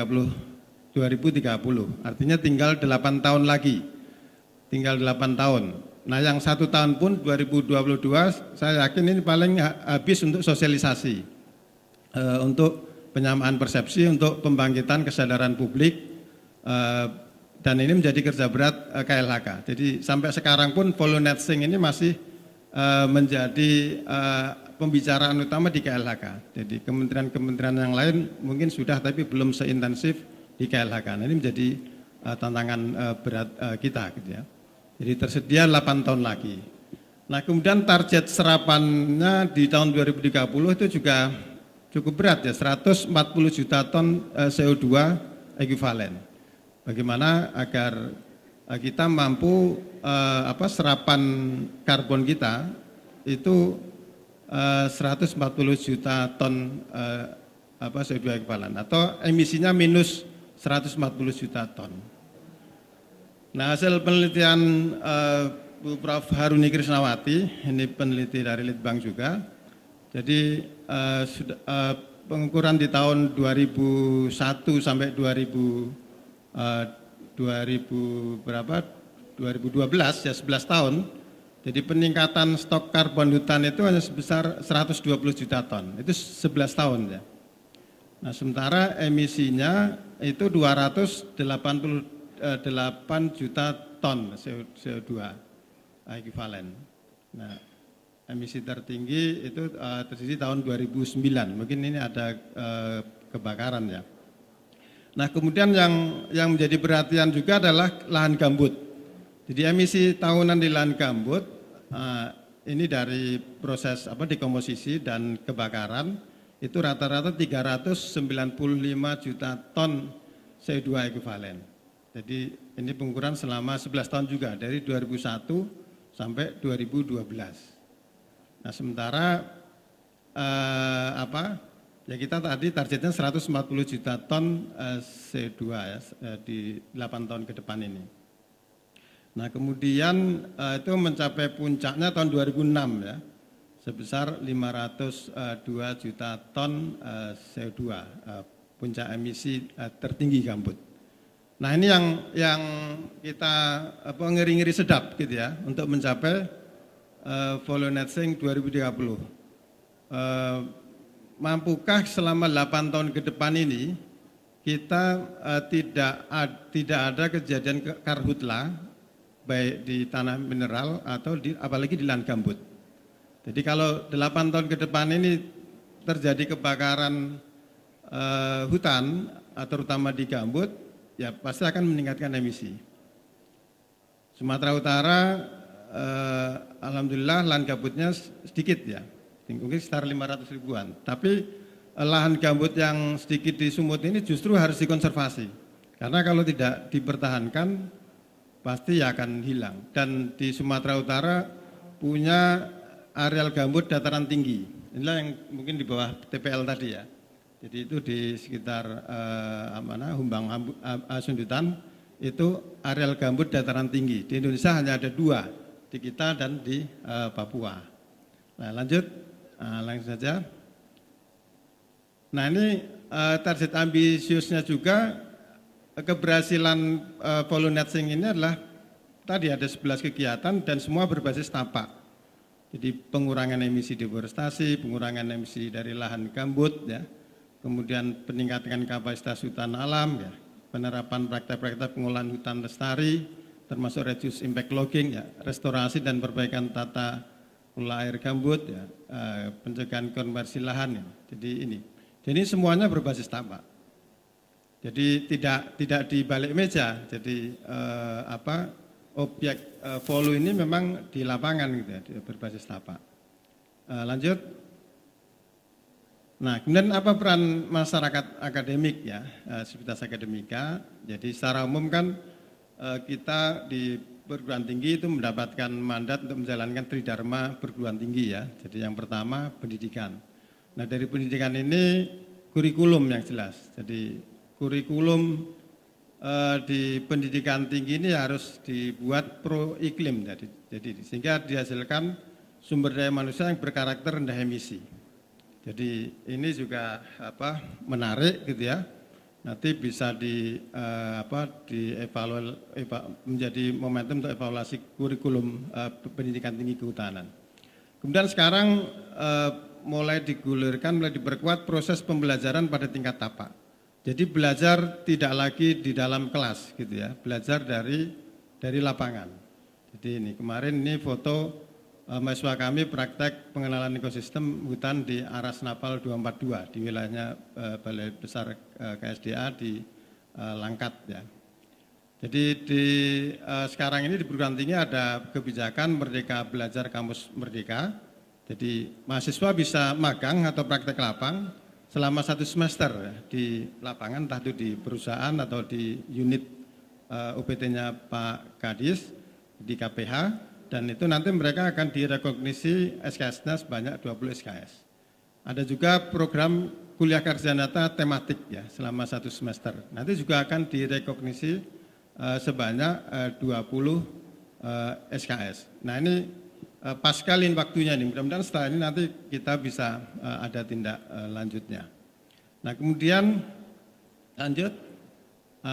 artinya tinggal 8 tahun lagi, tinggal 8 tahun. Nah, yang 1 tahun pun 2022 saya yakin ini paling habis untuk sosialisasi, untuk penyamaan persepsi, untuk pembangkitan kesadaran publik. Dan ini menjadi kerja berat KLHK. Jadi sampai sekarang pun volume net sink ini masih menjadi pembicaraan utama di KLHK. Jadi kementerian-kementerian yang lain mungkin sudah tapi belum seintensif di KLHK. Nah, ini menjadi tantangan berat kita gitu ya. Jadi tersedia 8 tahun lagi. Nah, kemudian target serapannya di tahun 2030 itu juga cukup berat ya, 140 juta ton CO2 ekuivalen. Bagaimana agar kita mampu serapan karbon kita itu 140 juta ton CO2 ekuivalen atau emisinya minus 140 juta ton. Nah, hasil penelitian Bu Prof. Haruni Krisnawati, ini peneliti dari Litbang juga. Jadi pengukuran di tahun 2001 sampai 2012 ya 11 tahun. Jadi peningkatan stok karbon hutan itu hanya sebesar 120 juta ton, itu 11 tahun ya. Nah sementara emisinya itu 288 juta ton CO2 ekivalen. Nah emisi tertinggi itu terjadi tahun 2009, mungkin ini ada kebakaran ya. Nah kemudian yang menjadi perhatian juga adalah lahan gambut. Jadi emisi tahunan di lahan gambut ini dari proses dekomposisi dan kebakaran itu rata-rata 395 juta ton CO2 ekivalen. Jadi ini pengukuran selama 11 tahun juga dari 2001 sampai 2012. Nah sementara ya kita tadi targetnya 140 juta ton CO2 ya, di 8 tahun ke depan ini. Nah kemudian itu mencapai puncaknya tahun 2006 ya, sebesar 502 juta ton CO2, puncak emisi tertinggi gambut. Nah ini yang kita ngeri-ngeri sedap gitu ya, untuk mencapai Follow Net Sink 2030. Mampukah selama 8 tahun ke depan ini kita tidak ada kejadian karhutla baik di tanah mineral atau apalagi di lahan gambut. Jadi kalau 8 tahun ke depan ini terjadi kebakaran hutan terutama di gambut, ya pasti akan meningkatkan emisi. Sumatera Utara alhamdulillah lahan gambutnya sedikit ya, mungkin sekitar 500 ribuan. Tapi lahan gambut yang sedikit di Sumut ini justru harus dikonservasi. Karena kalau tidak dipertahankan pasti akan hilang. Dan di Sumatera Utara punya areal gambut dataran tinggi. Inilah yang mungkin di bawah TPL tadi ya. Jadi itu di sekitar Humbang Sundutan itu areal gambut dataran tinggi. Di Indonesia hanya ada 2, di kita dan di Papua. Nah lanjut. Langsung saja. Nah ini target ambisiusnya juga, keberhasilan Follow Net Sink ini adalah tadi ada 11 kegiatan dan semua berbasis tapak. Jadi pengurangan emisi deforestasi, pengurangan emisi dari lahan gambut ya, kemudian peningkatan kapasitas hutan alam ya, penerapan praktek-praktek pengolahan hutan lestari, termasuk reduce impact logging ya, restorasi dan perbaikan tata kelola air gambut ya, pencegahan konversi lahan ya. Jadi semuanya berbasis tapak. Jadi tidak di balik meja. Jadi objek follow ini memang di lapangan gitu ya, berbasis tapak. Lanjut. Nah, kemudian apa peran masyarakat akademik ya, sivitas akademika. Jadi secara umum kan kita di perguruan tinggi itu mendapatkan mandat untuk menjalankan tridharma perguruan tinggi ya. Jadi yang pertama pendidikan. Nah dari pendidikan ini kurikulum yang jelas. Jadi kurikulum di pendidikan tinggi ini harus dibuat pro iklim. Jadi sehingga dihasilkan sumber daya manusia yang berkarakter rendah emisi. Jadi ini juga menarik gitu ya. Nanti bisa menjadi momentum untuk evaluasi kurikulum pendidikan tinggi kehutanan. Kemudian sekarang mulai digulirkan, mulai diperkuat proses pembelajaran pada tingkat tapak. Jadi belajar tidak lagi di dalam kelas gitu ya, belajar dari lapangan. Jadi ini kemarin ini foto mahasiswa kami praktek pengenalan ekosistem hutan di Aras Napal 242 di wilayahnya Balai Besar KSDA di Langkat ya. Jadi sekarang ini di perguruan tinggi ada kebijakan Merdeka Belajar Kampus Merdeka. Jadi mahasiswa bisa magang atau praktek lapang selama 1 semester ya, di lapangan, entah itu di perusahaan atau di unit UPT-nya Pak Kadis di KPH. Dan itu nanti mereka akan direkognisi SKS-nya sebanyak 20 SKS. Ada juga program kuliah kerja nyata tematik ya selama 1 semester. Nanti juga akan direkognisi sebanyak 20 SKS. Nah ini pas kali waktunya nih, mudah-mudahan setelah ini nanti kita bisa ada tindak lanjutnya. Nah kemudian lanjut,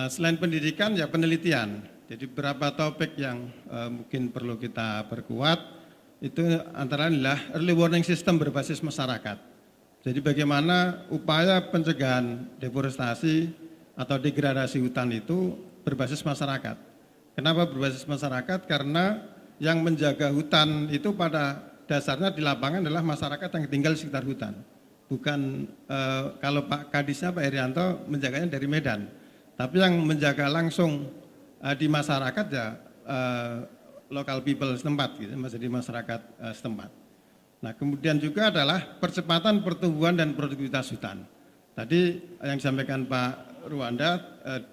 selain pendidikan ya penelitian. Jadi beberapa topik yang mungkin perlu kita perkuat. itu antara lain adalah early warning system berbasis masyarakat. Jadi bagaimana upaya pencegahan deforestasi atau degradasi hutan itu berbasis masyarakat. Kenapa berbasis masyarakat? Karena yang menjaga hutan itu pada dasarnya di lapangan adalah masyarakat yang tinggal di sekitar hutan. Bukan kalau Pak Kadisnya Pak Herianto menjaganya dari Medan. Tapi yang menjaga langsung di masyarakat ya local people setempat, gitu, jadi masyarakat setempat. Nah, kemudian juga adalah percepatan pertumbuhan dan produktivitas hutan. Tadi yang disampaikan Pak Ruanda,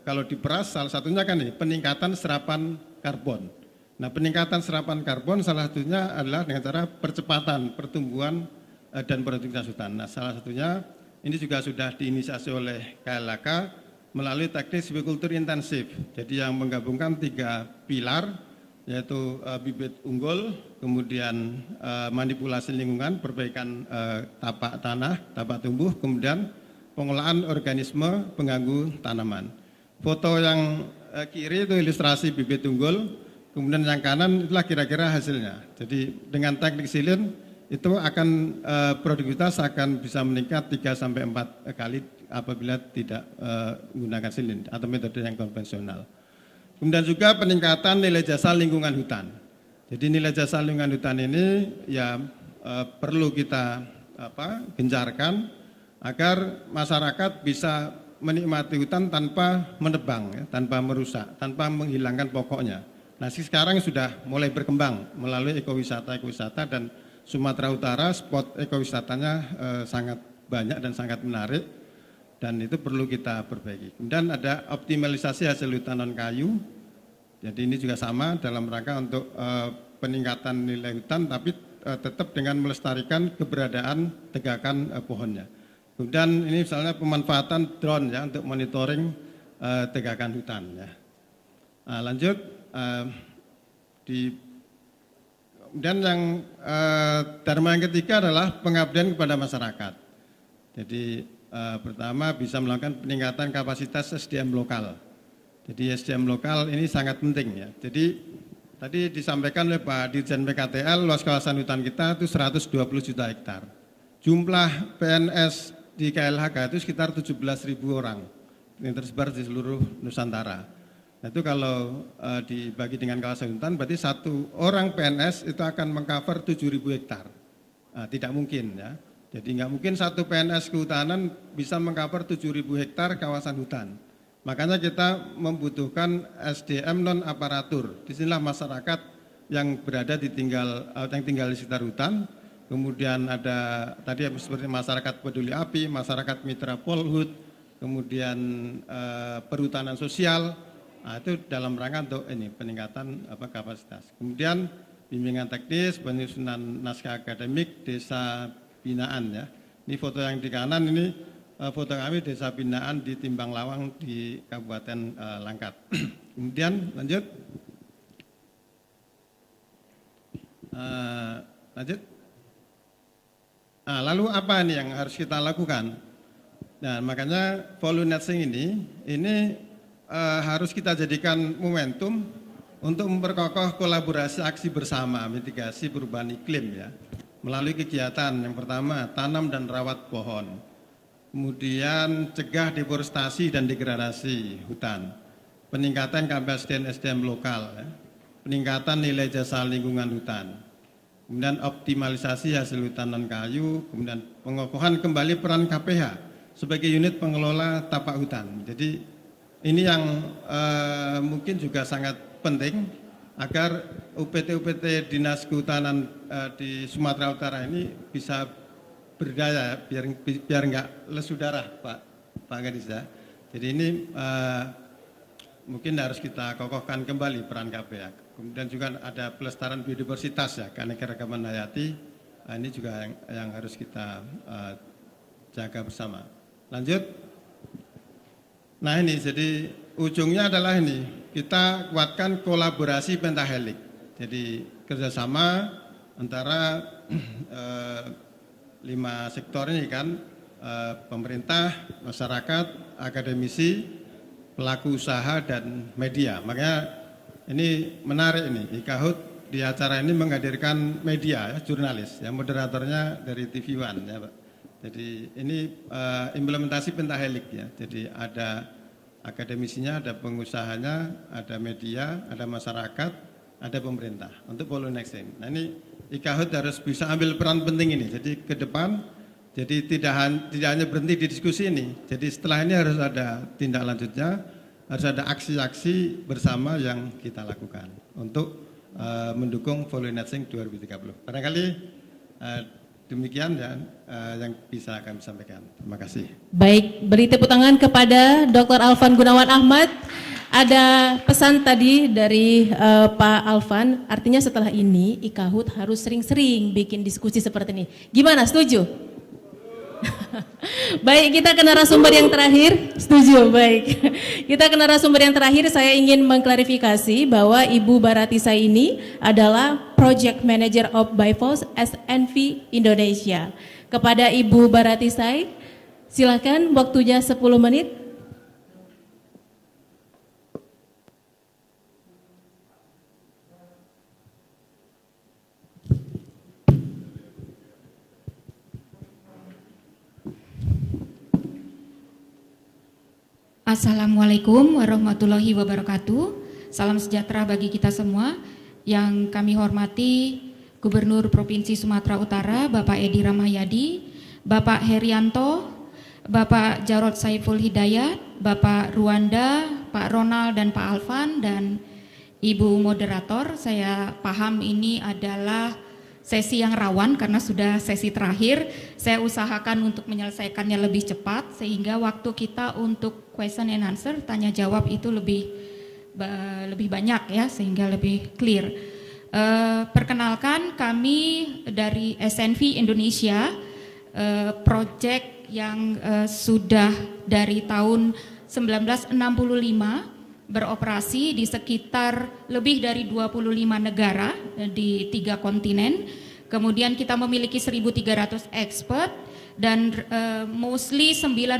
kalau diperas salah satunya kan ini peningkatan serapan karbon. Nah, peningkatan serapan karbon salah satunya adalah dengan cara percepatan pertumbuhan dan produktivitas hutan. Nah, salah satunya ini juga sudah diinisiasi oleh KLHK melalui teknik silviculture intensif. Jadi yang menggabungkan 3 pilar, yaitu bibit unggul, kemudian manipulasi lingkungan, perbaikan tapak tanah, tapak tumbuh, kemudian pengolahan organisme pengganggu tanaman. Foto yang kiri itu ilustrasi bibit unggul, kemudian yang kanan itulah kira-kira hasilnya. Jadi dengan teknik silin itu akan produktivitas akan bisa meningkat 3-4 kali apabila tidak menggunakan silin atau metode yang konvensional. Kemudian juga peningkatan nilai jasa lingkungan hutan. Jadi nilai jasa lingkungan hutan ini ya perlu kita gencarkan agar masyarakat bisa menikmati hutan tanpa menebang, ya, tanpa merusak, tanpa menghilangkan pokoknya. Nah, sekarang sudah mulai berkembang melalui ekowisata dan Sumatera Utara spot ekowisatanya sangat banyak dan sangat menarik dan itu perlu kita perbaiki. Kemudian ada optimalisasi hasil hutan non kayu. Jadi ini juga sama dalam rangka untuk peningkatan nilai hutan tapi tetap dengan melestarikan keberadaan tegakan pohonnya. Kemudian ini misalnya pemanfaatan drone ya untuk monitoring tegakan hutan ya. Nah, lanjut dan yang dharma yang ketiga adalah pengabdian kepada masyarakat. Jadi pertama bisa melakukan peningkatan kapasitas SDM lokal. Jadi SDM lokal ini sangat penting ya. Jadi tadi disampaikan oleh Pak Dirjen PKTL luas kawasan hutan kita itu 120 juta hektar. Jumlah PNS di KLHK itu sekitar 17.000 orang yang tersebar di seluruh Nusantara. Nah, itu kalau dibagi dengan kawasan hutan berarti satu orang PNS itu akan mengcover 7.000 hektar. Nah, tidak mungkin ya. Jadi nggak mungkin satu PNS kehutanan bisa mengcover 7.000 hektar kawasan hutan. Makanya kita membutuhkan SDM non aparatur. Disinilah masyarakat yang berada yang tinggal di sekitar hutan. Kemudian ada tadi seperti masyarakat peduli api, masyarakat mitra Polhut, kemudian perhutanan sosial. Nah, itu dalam rangka untuk ini peningkatan kapasitas. Kemudian bimbingan teknis, penyusunan naskah akademik, desa binaan ya. Ini foto yang di kanan ini foto kami desa binaan di Timbang Lawang di Kabupaten Langkat. Kemudian lanjut. Lanjut. Nah, lalu apa nih yang harus kita lakukan? Nah, makanya voluntary ini harus kita jadikan momentum untuk memperkokoh kolaborasi aksi bersama mitigasi perubahan iklim ya. Melalui kegiatan yang pertama tanam dan rawat pohon. Kemudian cegah deforestasi dan degradasi hutan. Peningkatan kapasitas SDM lokal ya. Peningkatan nilai jasa lingkungan hutan. Kemudian optimalisasi hasil hutan non kayu, kemudian pengokohan kembali peran KPH sebagai unit pengelola tapak hutan. Jadi ini yang mungkin juga sangat penting agar UPT-UPT Dinas Kehutanan di Sumatera Utara ini bisa berdaya biar enggak lesu darah Pak Gadis ya. Jadi ini mungkin harus kita kokohkan kembali peran KPH. Kemudian juga ada pelestarian biodiversitas ya, keanekaragaman hayati. Ini juga yang harus kita jaga bersama. Lanjut. Nah ini jadi ujungnya adalah ini kita kuatkan kolaborasi pentahelik. Jadi kerjasama antara 5 sektor ini kan pemerintah, masyarakat, akademisi, pelaku usaha dan media. Makanya ini menarik ini IKHUT di acara ini menghadirkan media, ya, jurnalis, ya, moderatornya dari TV One, ya Pak. Jadi ini implementasi pentahelix, ya. Jadi ada akademisinya, ada pengusahanya, ada media, ada masyarakat, ada pemerintah untuk pollinexing. Nah ini IKHUT harus bisa ambil peran penting ini. Jadi ke depan, jadi tidak hanya berhenti di diskusi ini. Jadi setelah ini harus ada tindak lanjutnya, harus ada aksi-aksi bersama yang kita lakukan untuk mendukung pollinexing 2030. Barangkali demikian ya, yang bisa kami sampaikan. Terima kasih. Baik, beri tepuk tangan kepada Dr. Alvan Gunawan Ahmad. Ada pesan tadi dari Pak Alvan, artinya setelah ini IKHUT harus sering-sering bikin diskusi seperti ini. Gimana, setuju? Baik, kita ke narasumber yang terakhir. Setuju, baik. Kita ke narasumber yang terakhir. Saya ingin mengklarifikasi bahwa Ibu Baratisa ini adalah Project Manager of Bifos SNV Indonesia. Kepada Ibu Baratisa, silakan, waktunya 10 menit. Assalamualaikum warahmatullahi wabarakatuh. Salam sejahtera bagi kita semua. Yang kami hormati Gubernur Provinsi Sumatera Utara Bapak Edi Rahmayadi, Bapak Herianto, Bapak Jarod Saiful Hidayat, Bapak Ruanda, Pak Ronald dan Pak Alvan, dan Ibu Moderator. Saya paham ini adalah sesi yang rawan karena sudah sesi terakhir. Saya usahakan untuk menyelesaikannya lebih cepat sehingga waktu kita untuk question and answer, tanya jawab itu lebih banyak ya, sehingga lebih clear. Perkenalkan, kami dari SNV Indonesia, project yang sudah dari tahun 1965 beroperasi di sekitar lebih dari 25 negara di 3 kontinen. Kemudian kita memiliki 1.300 expert dan mostly 90%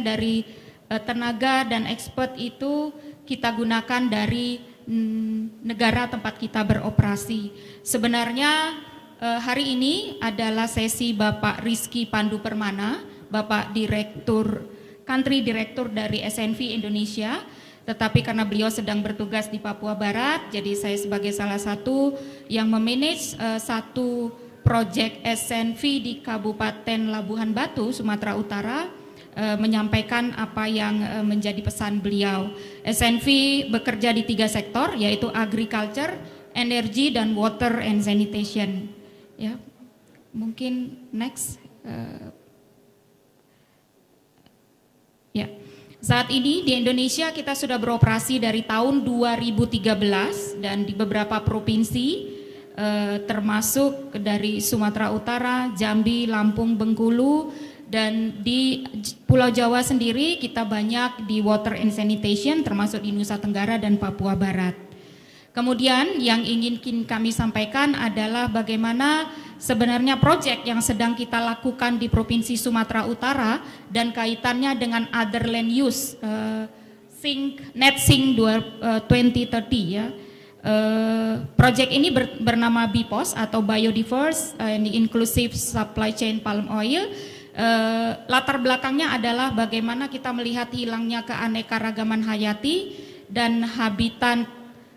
dari tenaga dan expert itu kita gunakan dari negara tempat kita beroperasi. Sebenarnya hari ini adalah sesi Bapak Rizky Pandu Permana, Bapak Direktur, Country Director dari SNV Indonesia. Tetapi karena beliau sedang bertugas di Papua Barat, jadi saya sebagai salah satu yang memanage satu proyek SNV di Kabupaten Labuhan Batu, Sumatera Utara, menyampaikan apa yang menjadi pesan beliau. SNV bekerja di 3 sektor, yaitu agriculture, energy, dan water and sanitation. Ya, mungkin next. Ya. Saat ini di Indonesia kita sudah beroperasi dari tahun 2013 dan di beberapa provinsi termasuk dari Sumatera Utara, Jambi, Lampung, Bengkulu, dan di Pulau Jawa sendiri kita banyak di water and sanitation termasuk di Nusa Tenggara dan Papua Barat. Kemudian yang ingin kami sampaikan adalah bagaimana sebenarnya proyek yang sedang kita lakukan di Provinsi Sumatera Utara dan kaitannya dengan other land use, Net Sink 2030 ya. Proyek ini bernama BIPOS atau Biodiverse and Inclusive Supply Chain Palm Oil. Latar belakangnya adalah bagaimana kita melihat hilangnya keanekaragaman hayati dan habitat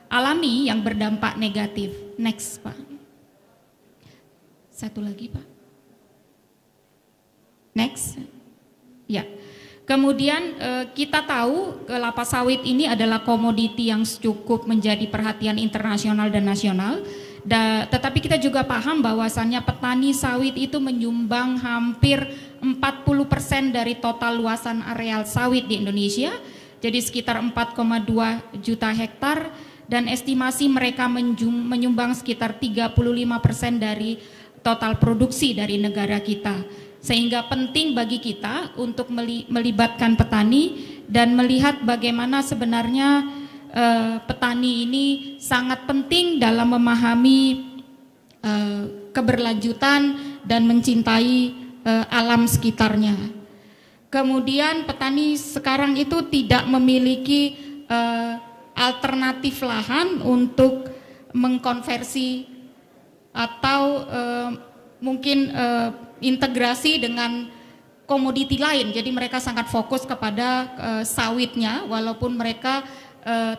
alami yang berdampak negatif. Next, Pak. Satu lagi, Pak. Next. Ya. Kemudian kita tahu kelapa sawit ini adalah komoditi yang cukup menjadi perhatian internasional dan nasional. Tetapi kita juga paham bahwasannya petani sawit itu menyumbang hampir 40% dari total luasan areal sawit di Indonesia. Jadi sekitar 4,2 juta hektar. Dan estimasi mereka menyumbang sekitar 35% dari total produksi dari negara kita. Sehingga penting bagi kita untuk melibatkan petani dan melihat bagaimana sebenarnya petani ini sangat penting dalam memahami keberlanjutan dan mencintai alam sekitarnya. Kemudian petani sekarang itu tidak memiliki alternatif lahan untuk mengkonversi atau mungkin integrasi dengan komoditi lain. Jadi mereka sangat fokus kepada sawitnya, walaupun mereka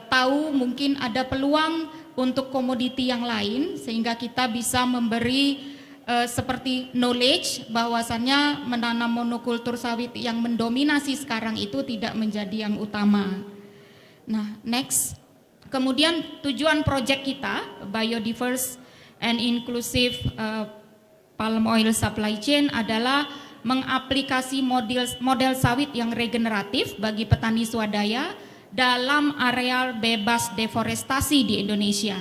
tahu mungkin ada peluang untuk komoditi yang lain, sehingga kita bisa memberi seperti knowledge bahwasannya menanam monokultur sawit yang mendominasi sekarang itu tidak menjadi yang utama. Nah, next. Kemudian tujuan proyek kita, biodiverse and inclusive palm oil supply chain, adalah mengaplikasi model sawit yang regeneratif bagi petani swadaya dalam areal bebas deforestasi di Indonesia.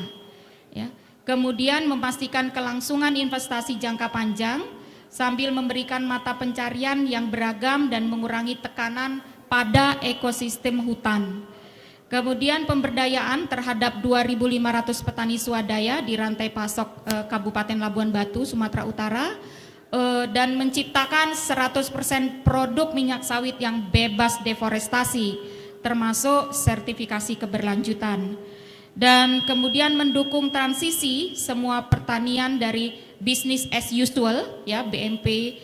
Ya. Kemudian memastikan kelangsungan investasi jangka panjang sambil memberikan mata pencarian yang beragam dan mengurangi tekanan pada ekosistem hutan. Kemudian pemberdayaan terhadap 2.500 petani swadaya di rantai pasok Kabupaten Labuan Batu, Sumatera Utara, dan menciptakan 100% produk minyak sawit yang bebas deforestasi, termasuk sertifikasi keberlanjutan. Dan kemudian mendukung transisi semua pertanian dari business as usual, ya, BMP,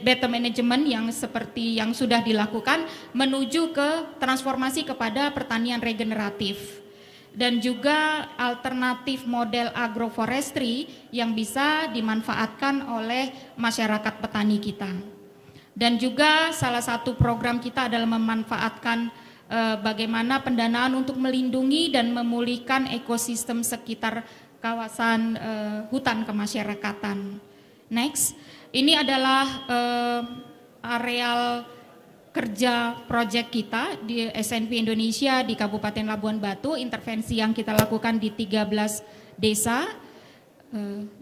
better management yang seperti yang sudah dilakukan, menuju ke transformasi kepada pertanian regeneratif. Dan juga alternatif model agroforestry yang bisa dimanfaatkan oleh masyarakat petani kita. Dan juga salah satu program kita adalah memanfaatkan bagaimana pendanaan untuk melindungi dan memulihkan ekosistem sekitar kawasan hutan kemasyarakatan. Next, ini adalah areal kerja proyek kita di SNP Indonesia di Kabupaten Labuan Batu, intervensi yang kita lakukan di 13 desa.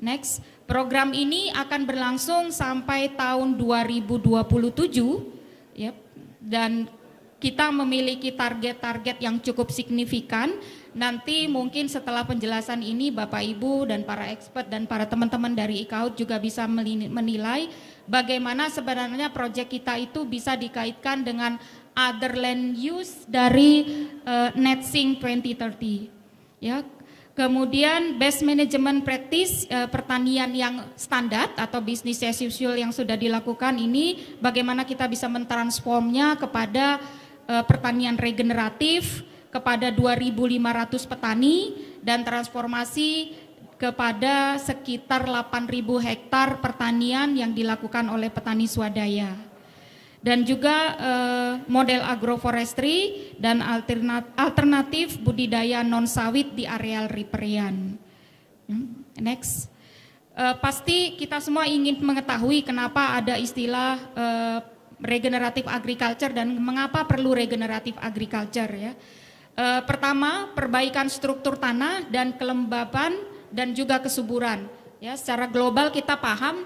Next, program ini akan berlangsung sampai tahun 2027, ya, dan kita memiliki target-target yang cukup signifikan. Nanti mungkin setelah penjelasan ini Bapak Ibu dan para expert dan para teman-teman dari ICAUT juga bisa menilai bagaimana sebenarnya proyek kita itu bisa dikaitkan dengan other land use dari NETSING 2030. Ya. Kemudian best management practice pertanian yang standar atau business as usual yang sudah dilakukan ini, bagaimana kita bisa mentransformnya kepada pertanian regeneratif kepada 2.500 petani dan transformasi kepada sekitar 8.000 hektar pertanian yang dilakukan oleh petani swadaya. Dan juga model agroforestry dan alternatif budidaya non sawit di areal riparian. Next, pasti kita semua ingin mengetahui kenapa ada istilah regeneratif agriculture dan mengapa perlu regeneratif agriculture, ya. Pertama, perbaikan struktur tanah dan kelembapan dan juga kesuburan. Ya, secara global kita paham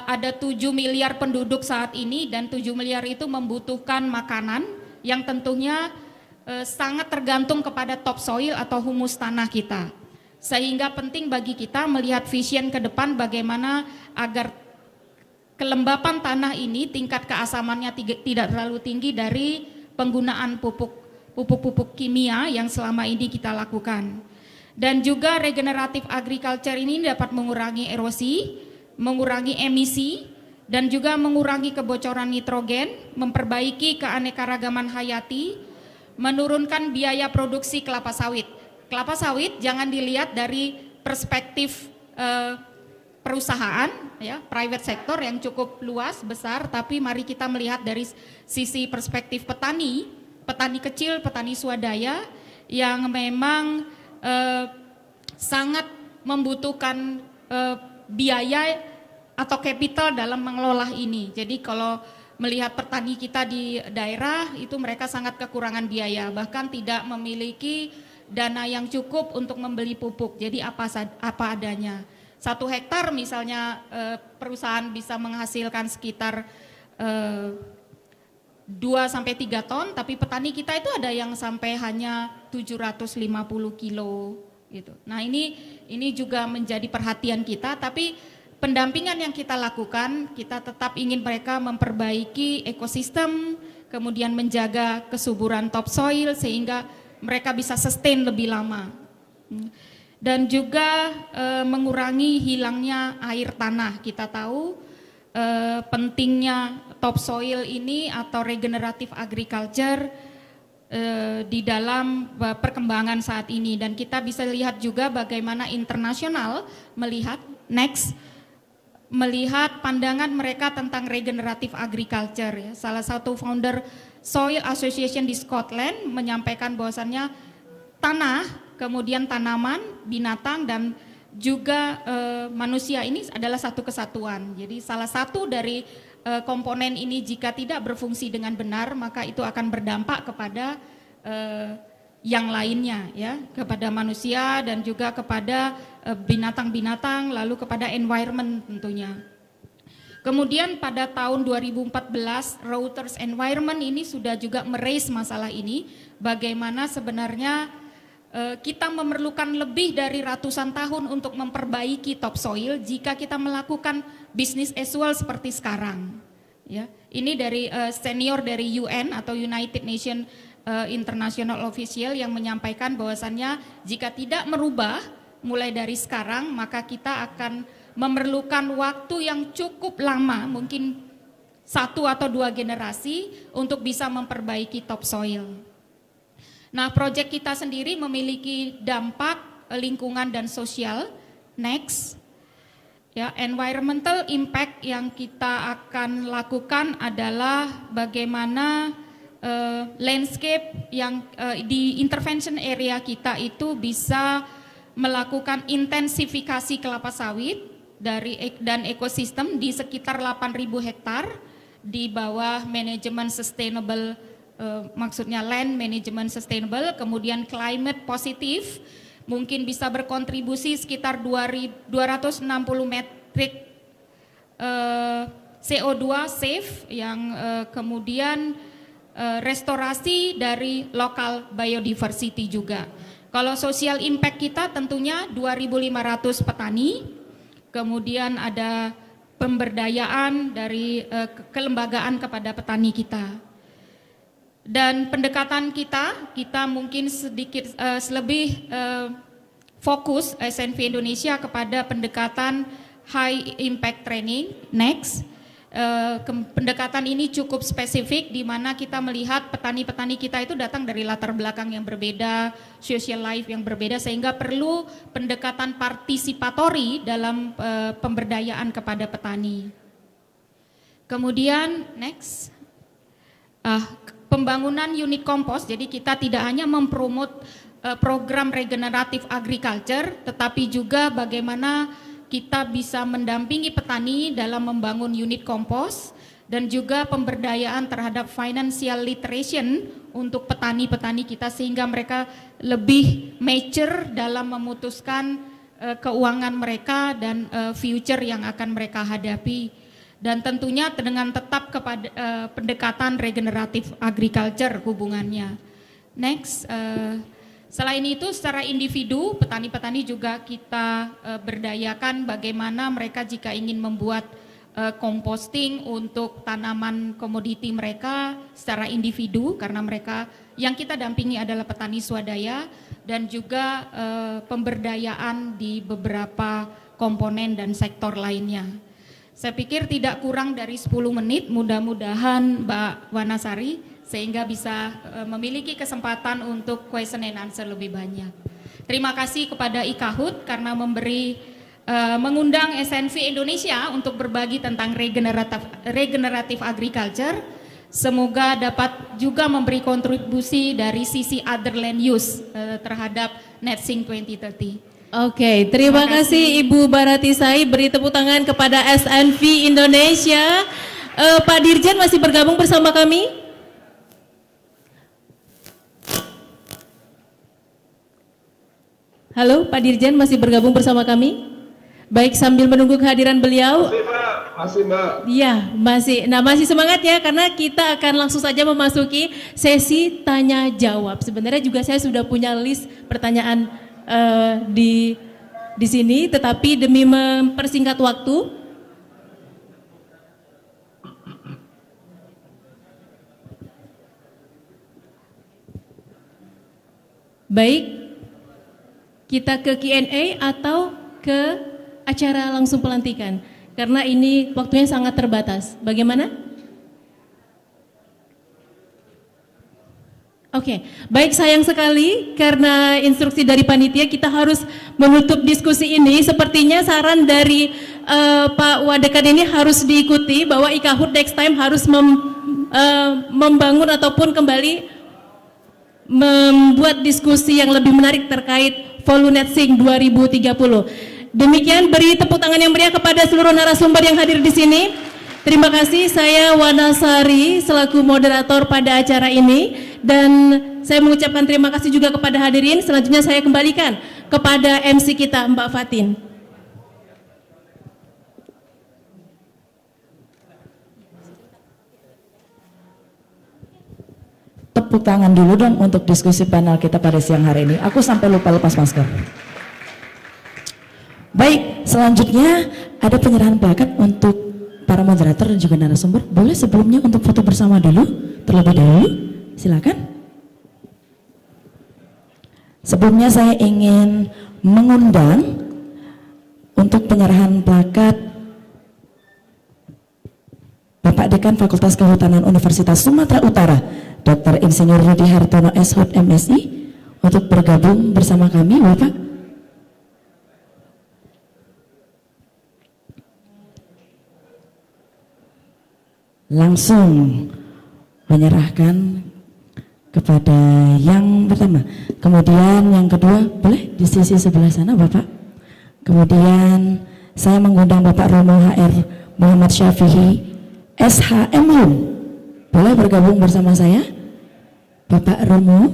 ada 7 miliar penduduk saat ini dan 7 miliar itu membutuhkan makanan yang tentunya sangat tergantung kepada topsoil atau humus tanah kita. Sehingga penting bagi kita melihat vision ke depan bagaimana agar kelembapan tanah ini tingkat keasamannya tidak terlalu tinggi dari penggunaan pupuk kimia yang selama ini kita lakukan. Dan juga regeneratif agriculture ini dapat mengurangi erosi, mengurangi emisi, dan juga mengurangi kebocoran nitrogen, memperbaiki keanekaragaman hayati, menurunkan biaya produksi kelapa sawit. Kelapa sawit jangan dilihat dari perspektif perusahaan, ya, private sector yang cukup luas, besar, tapi mari kita melihat dari sisi perspektif petani kecil, petani swadaya yang memang sangat membutuhkan biaya atau capital dalam mengelola ini. Jadi kalau melihat petani kita di daerah itu mereka sangat kekurangan biaya, bahkan tidak memiliki dana yang cukup untuk membeli pupuk. Jadi apa adanya. 1 hektar misalnya perusahaan bisa menghasilkan sekitar 2-3 ton, tapi petani kita itu ada yang sampai hanya 750 kilo gitu. Nah ini juga menjadi perhatian kita, tapi pendampingan yang kita lakukan, kita tetap ingin mereka memperbaiki ekosistem, kemudian menjaga kesuburan topsoil sehingga mereka bisa sustain lebih lama. Dan juga mengurangi hilangnya air tanah. Kita tahu pentingnya topsoil ini atau regenerative agriculture di dalam perkembangan saat ini, dan kita bisa lihat juga bagaimana internasional melihat pandangan mereka tentang regenerative agriculture. Ya. Salah satu founder Soil Association di Scotland menyampaikan bahwasannya tanah, kemudian tanaman, binatang, dan juga manusia ini adalah satu kesatuan. Jadi salah satu dari komponen ini jika tidak berfungsi dengan benar, maka itu akan berdampak kepada yang lainnya, ya, kepada manusia dan juga kepada binatang-binatang, lalu kepada environment tentunya. Kemudian pada tahun 2014 Reuters Environment ini sudah juga meraise masalah ini, bagaimana sebenarnya kita memerlukan lebih dari ratusan tahun untuk memperbaiki topsoil jika kita melakukan business as usual seperti sekarang. Ya, ini dari senior dari UN atau United Nations International Official yang menyampaikan bahwasannya jika tidak merubah mulai dari sekarang, maka kita akan memerlukan waktu yang cukup lama, mungkin 1 atau 2 generasi untuk bisa memperbaiki topsoil. Nah, proyek kita sendiri memiliki dampak lingkungan dan sosial. Next. Ya, environmental impact yang kita akan lakukan adalah bagaimana landscape yang di intervention area kita itu bisa melakukan intensifikasi kelapa sawit dan ekosistem di sekitar 8.000 hektar di bawah manajemen sustainable, maksudnya land management sustainable, kemudian climate positif, mungkin bisa berkontribusi sekitar 260 metrik CO2 safe, yang kemudian restorasi dari lokal biodiversity juga. Kalau social impact kita tentunya 2.500 petani, kemudian ada pemberdayaan dari kelembagaan kepada petani kita. Dan pendekatan kita mungkin sedikit lebih fokus SNV Indonesia kepada pendekatan high impact training. Next. Pendekatan ini cukup spesifik di mana kita melihat petani-petani kita itu datang dari latar belakang yang berbeda, social life yang berbeda, sehingga perlu pendekatan partisipatori dalam pemberdayaan kepada petani. Kemudian next, pembangunan unit kompos. Jadi kita tidak hanya mempromot program regeneratif agriculture, tetapi juga bagaimana kita bisa mendampingi petani dalam membangun unit kompos dan juga pemberdayaan terhadap financial literation untuk petani-petani kita sehingga mereka lebih mature dalam memutuskan keuangan mereka dan future yang akan mereka hadapi, dan tentunya dengan tetap kepada pendekatan regeneratif agriculture hubungannya. Next. Selain itu secara individu petani-petani juga kita berdayakan bagaimana mereka jika ingin membuat composting untuk tanaman komoditi mereka secara individu, karena mereka yang kita dampingi adalah petani swadaya, dan juga pemberdayaan di beberapa komponen dan sektor lainnya. Saya pikir tidak kurang dari 10 menit, mudah-mudahan Mbak Wanasari sehingga bisa memiliki kesempatan untuk question and answer lebih banyak. Terima kasih kepada IKHUT karena mengundang SNV Indonesia untuk berbagi tentang regeneratif agriculture. Semoga dapat juga memberi kontribusi dari sisi other land use terhadap NetSync 2030. Oke, terima kasih Ibu Baratisai. Beri tepuk tangan kepada SNV Indonesia. Pak Dirjen masih bergabung bersama kami? Halo, Pak Dirjen masih bergabung bersama kami? Baik, sambil menunggu kehadiran beliau. Masih Mbak. Iya, masih. Nah, masih semangat ya karena kita akan langsung saja memasuki sesi tanya jawab. Sebenarnya juga saya sudah punya list pertanyaan di sini, tetapi demi mempersingkat waktu, Baik, kita ke Q&A atau ke acara langsung pelantikan? Karena ini waktunya sangat terbatas. Bagaimana? Oke, baik, sayang sekali karena instruksi dari panitia kita harus menutup diskusi ini. Sepertinya saran dari Pak Wadekan ini harus diikuti bahwa IKHUD next time harus membangun ataupun kembali membuat diskusi yang lebih menarik terkait Volunet-SINK 2030. Demikian, beri tepuk tangan yang meriah kepada seluruh narasumber yang hadir di sini. Terima kasih, saya Wanasari selaku moderator pada acara ini dan saya mengucapkan terima kasih juga kepada hadirin. Selanjutnya saya kembalikan kepada MC kita Mbak Fatin. Tepuk tangan dulu dong untuk diskusi panel kita pada siang hari ini. Aku sampai lupa lepas masker. Baik, selanjutnya ada penyerahan plakat untuk para moderator dan juga narasumber. Boleh sebelumnya untuk foto bersama dulu, terlebih dahulu, silakan. Sebelumnya saya ingin mengundang untuk penyerahan plakat Bapak Dekan Fakultas Kehutanan Universitas Sumatera Utara, Dr. Insinyur Rudi Hartono SHUT MSI, untuk bergabung bersama kami, Bapak. Langsung menyerahkan kepada yang pertama, kemudian yang kedua boleh di sisi sebelah sana Bapak. Kemudian saya mengundang Bapak Romo HR Muhammad Syafi'i SHM Hum, boleh bergabung bersama saya Bapak Romo.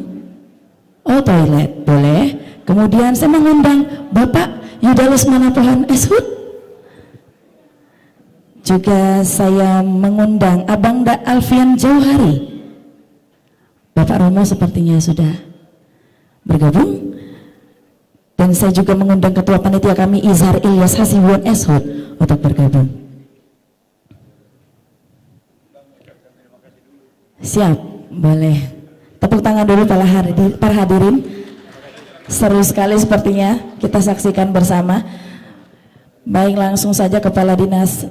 Oh, toilet boleh. Kemudian saya mengundang Bapak Yudalus Manapohan SHUT. Juga saya mengundang Abangda Alfian Jauhari. Bapak Romo sepertinya sudah bergabung. Dan saya juga mengundang Ketua Panitia kami Izhar Ilyas Hasibuan SHUT untuk bergabung. Siap, boleh. Tepuk tangan dulu para hadirin. Seru sekali sepertinya kita saksikan bersama. Baik, langsung saja Kepala Dinas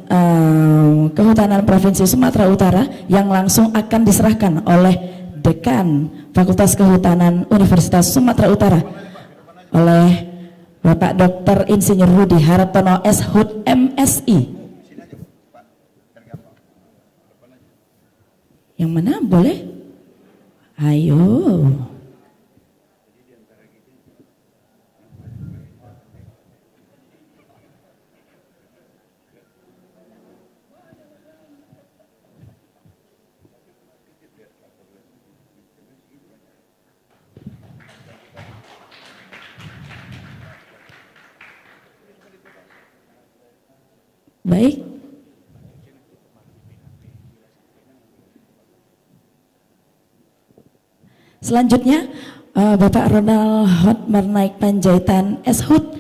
Kehutanan Provinsi Sumatera Utara yang langsung akan diserahkan oleh Dekan Fakultas Kehutanan Universitas Sumatera Utara oleh Bapak Dr. Insinyur Rudi Hartono SHUT MSI. Yang mana boleh? Ayo. Baik. Selanjutnya Bapak Ronald Hotmarnaik Panjaitan SHUT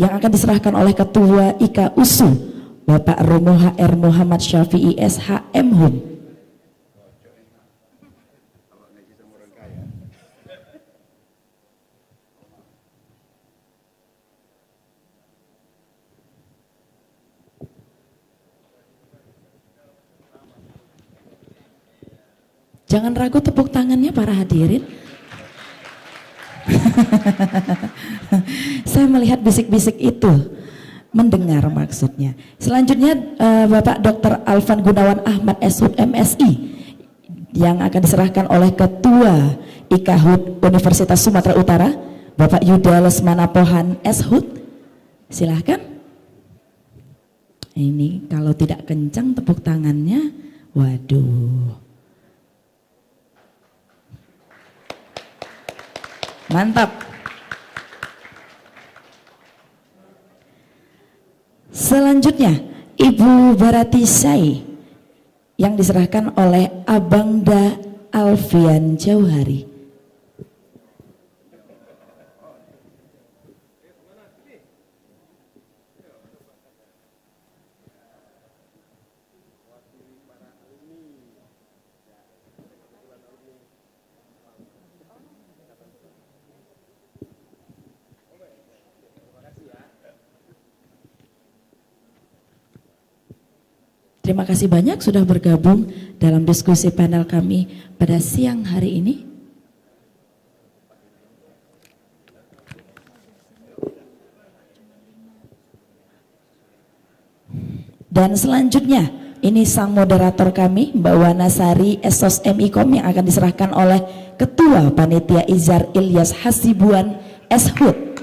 yang akan diserahkan oleh Ketua IKA USU Bapak Romo HR Muhammad Syafi'i SHM Hum. Jangan ragu tepuk tangannya para hadirin. Saya melihat bisik-bisik itu, mendengar maksudnya. Selanjutnya Bapak Dr. Alvan Gunawan Ahmad SHUT MSI yang akan diserahkan oleh Ketua IKHUD Universitas Sumatera Utara Bapak Yuda Lesmana Pohan SHUT. Silahkan. Ini kalau tidak kencang tepuk tangannya, waduh. Mantap. Selanjutnya Ibu Barati Sai yang diserahkan oleh Abangda Alfian Jauhari. Terima kasih banyak sudah bergabung dalam diskusi panel kami pada siang hari ini. Dan selanjutnya, ini sang moderator kami, Mbak Wana Sari, Esos MIKOM, yang akan diserahkan oleh Ketua Panitia Izar Ilyas Hasibuan Eshud.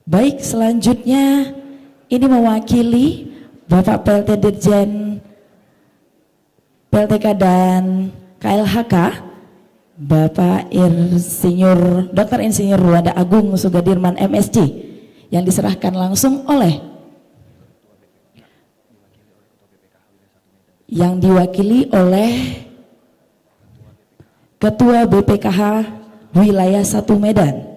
Baik, selanjutnya ini mewakili Bapak PLT Dirjen PLTK dan KLHK, Bapak Dr. Insinyur Ruanda Agung Sugadirman MSc, yang diserahkan langsung oleh yang diwakili oleh Ketua BPKH Wilayah 1 Medan,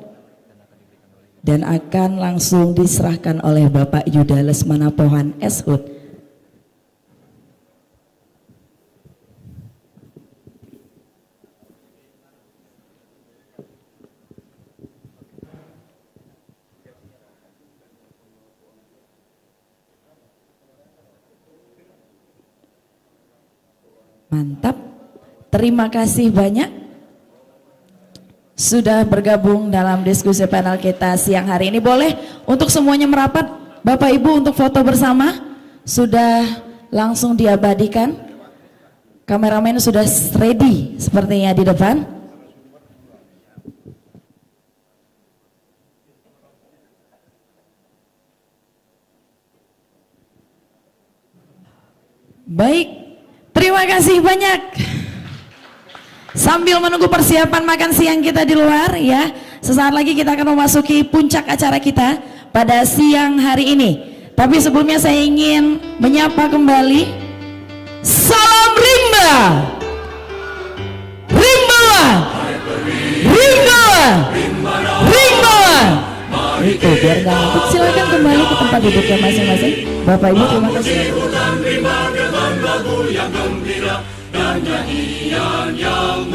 dan akan langsung diserahkan oleh Bapak Yuda Lesmana Pohan Eshud. Mantap, terima kasih banyak sudah bergabung dalam diskusi panel kita siang hari ini. Boleh untuk semuanya merapat, Bapak Ibu, untuk foto bersama. Sudah langsung diabadikan. Kameramen sudah ready sepertinya di depan. Baik, terima kasih banyak. Sambil menunggu persiapan makan siang kita di luar ya, sesaat lagi kita akan memasuki puncak acara kita pada siang hari ini. Tapi sebelumnya saya ingin menyapa kembali, salam rimba, rimba, rimba, rimba. Itu biar nggak ngantuk. Silakan kembali ke tempat duduknya masing-masing. Bapak Ibu, terima kasih. Dan nyanyian yang